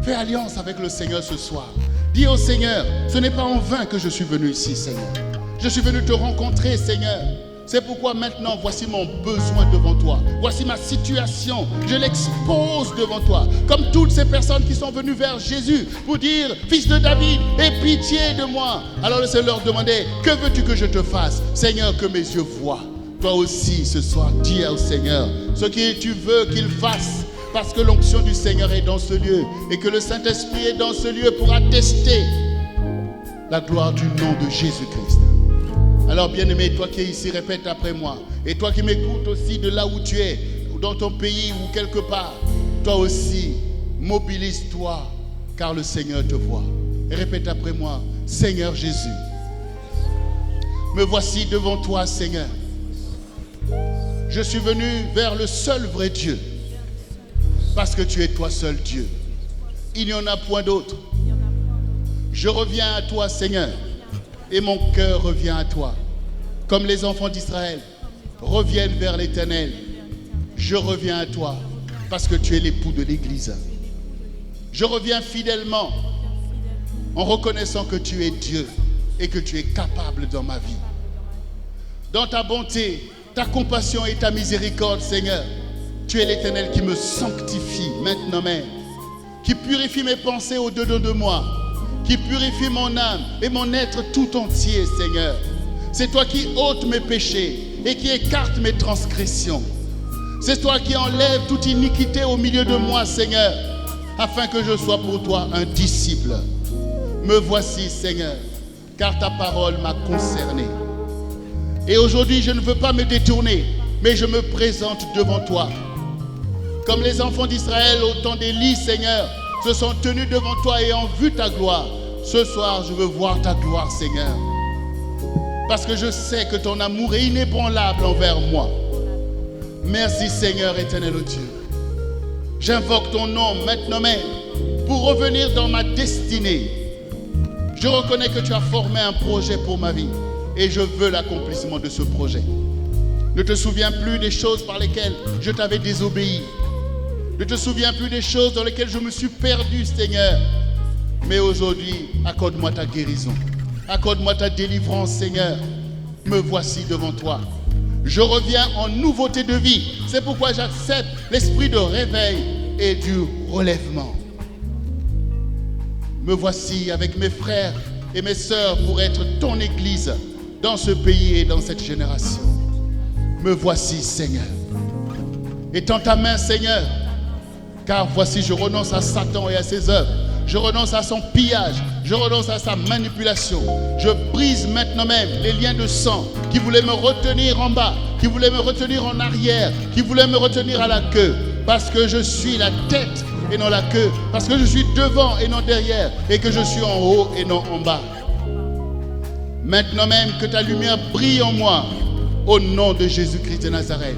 Fais alliance avec le Seigneur ce soir. Dis au Seigneur, ce n'est pas en vain que je suis venu ici, Seigneur. Je suis venu te rencontrer, Seigneur. C'est pourquoi maintenant, voici mon besoin devant toi. Voici ma situation. Je l'expose devant toi. Comme toutes ces personnes qui sont venues vers Jésus pour dire, Fils de David, aie pitié de moi. Alors le Seigneur leur demandait, que veux-tu que je te fasse? Seigneur, que mes yeux voient. Toi aussi, ce soir, dis au Seigneur ce que tu veux qu'il fasse. Parce que l'onction du Seigneur est dans ce lieu. Et que le Saint-Esprit est dans ce lieu pour attester la gloire du nom de Jésus-Christ. Alors bien-aimé, toi qui es ici, répète après moi. Et toi qui m'écoutes aussi de là où tu es, dans ton pays ou quelque part, toi aussi, mobilise-toi, car le Seigneur te voit. Et répète après moi, Seigneur Jésus, me voici devant toi, Seigneur. Je suis venu vers le seul vrai Dieu, parce que tu es toi seul Dieu. Il n'y en a point d'autre. Je reviens à toi, Seigneur. Et mon cœur revient à toi. Comme les enfants d'Israël reviennent vers l'Éternel, je reviens à toi parce que tu es l'époux de l'Église. Je reviens fidèlement en reconnaissant que tu es Dieu et que tu es capable dans ma vie. Dans ta bonté, ta compassion et ta miséricorde, Seigneur, tu es l'Éternel qui me sanctifie maintenant même, qui purifie mes pensées au-dedans de moi, qui purifie mon âme et mon être tout entier, Seigneur. C'est toi qui ôtes mes péchés et qui écarte mes transgressions. C'est toi qui enlèves toute iniquité au milieu de moi, Seigneur, afin que je sois pour toi un disciple. Me voici, Seigneur, car ta parole m'a concerné. Et aujourd'hui, je ne veux pas me détourner, mais je me présente devant toi. Comme les enfants d'Israël au temps d'Élie, Seigneur, se sont tenus devant toi et ont vu ta gloire. Ce soir, je veux voir ta gloire, Seigneur. Parce que je sais que ton amour est inébranlable envers moi. Merci, Seigneur éternel Dieu. J'invoque ton nom maintenant même pour revenir dans ma destinée. Je reconnais que tu as formé un projet pour ma vie et je veux l'accomplissement de ce projet. Ne te souviens plus des choses par lesquelles je t'avais désobéi. Ne te souviens plus des choses dans lesquelles je me suis perdu, Seigneur. Mais aujourd'hui, accorde-moi ta guérison. Accorde-moi ta délivrance, Seigneur. Me voici devant toi. Je reviens en nouveauté de vie. C'est pourquoi j'accepte l'esprit de réveil et du relèvement. Me voici avec mes frères et mes sœurs pour être ton église dans ce pays et dans cette génération. Me voici, Seigneur. Étends ta main, Seigneur. Car voici, je renonce à Satan et à ses œuvres. Je renonce à son pillage. Je renonce à sa manipulation. Je brise maintenant même les liens de sang qui voulaient me retenir en bas, qui voulaient me retenir en arrière, qui voulaient me retenir à la queue. Parce que je suis la tête et non la queue. Parce que je suis devant et non derrière. Et que je suis en haut et non en bas. Maintenant même que ta lumière brille en moi. Au nom de Jésus-Christ de Nazareth.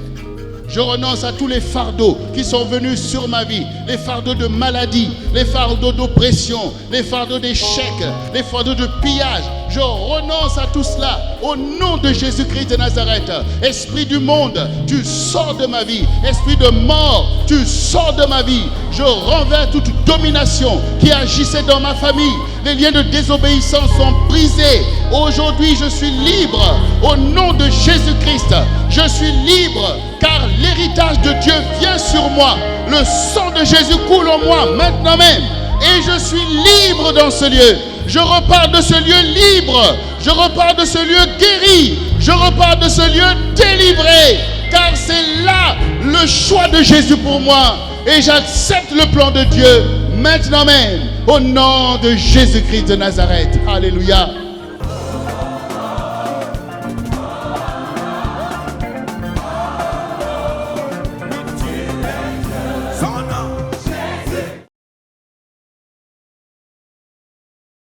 Je renonce à tous les fardeaux qui sont venus sur ma vie. Les fardeaux de maladie, les fardeaux d'oppression, les fardeaux d'échec, les fardeaux de pillage. Je renonce à tout cela au nom de Jésus-Christ de Nazareth. Esprit du monde, tu sors de ma vie. Esprit de mort, tu sors de ma vie. Je renverse toute domination qui agissait dans ma famille. Les liens de désobéissance sont brisés. Aujourd'hui, je suis libre au nom de Jésus-Christ. Je suis libre car l'héritage de Dieu vient sur moi. Le sang de Jésus coule en moi maintenant même. Et je suis libre dans ce lieu. Je repars de ce lieu libre. Je repars de ce lieu guéri. Je repars de ce lieu délivré. Car c'est là le choix de Jésus pour moi. Et j'accepte le plan de Dieu maintenant même. Au nom de Jésus-Christ de Nazareth. Alléluia.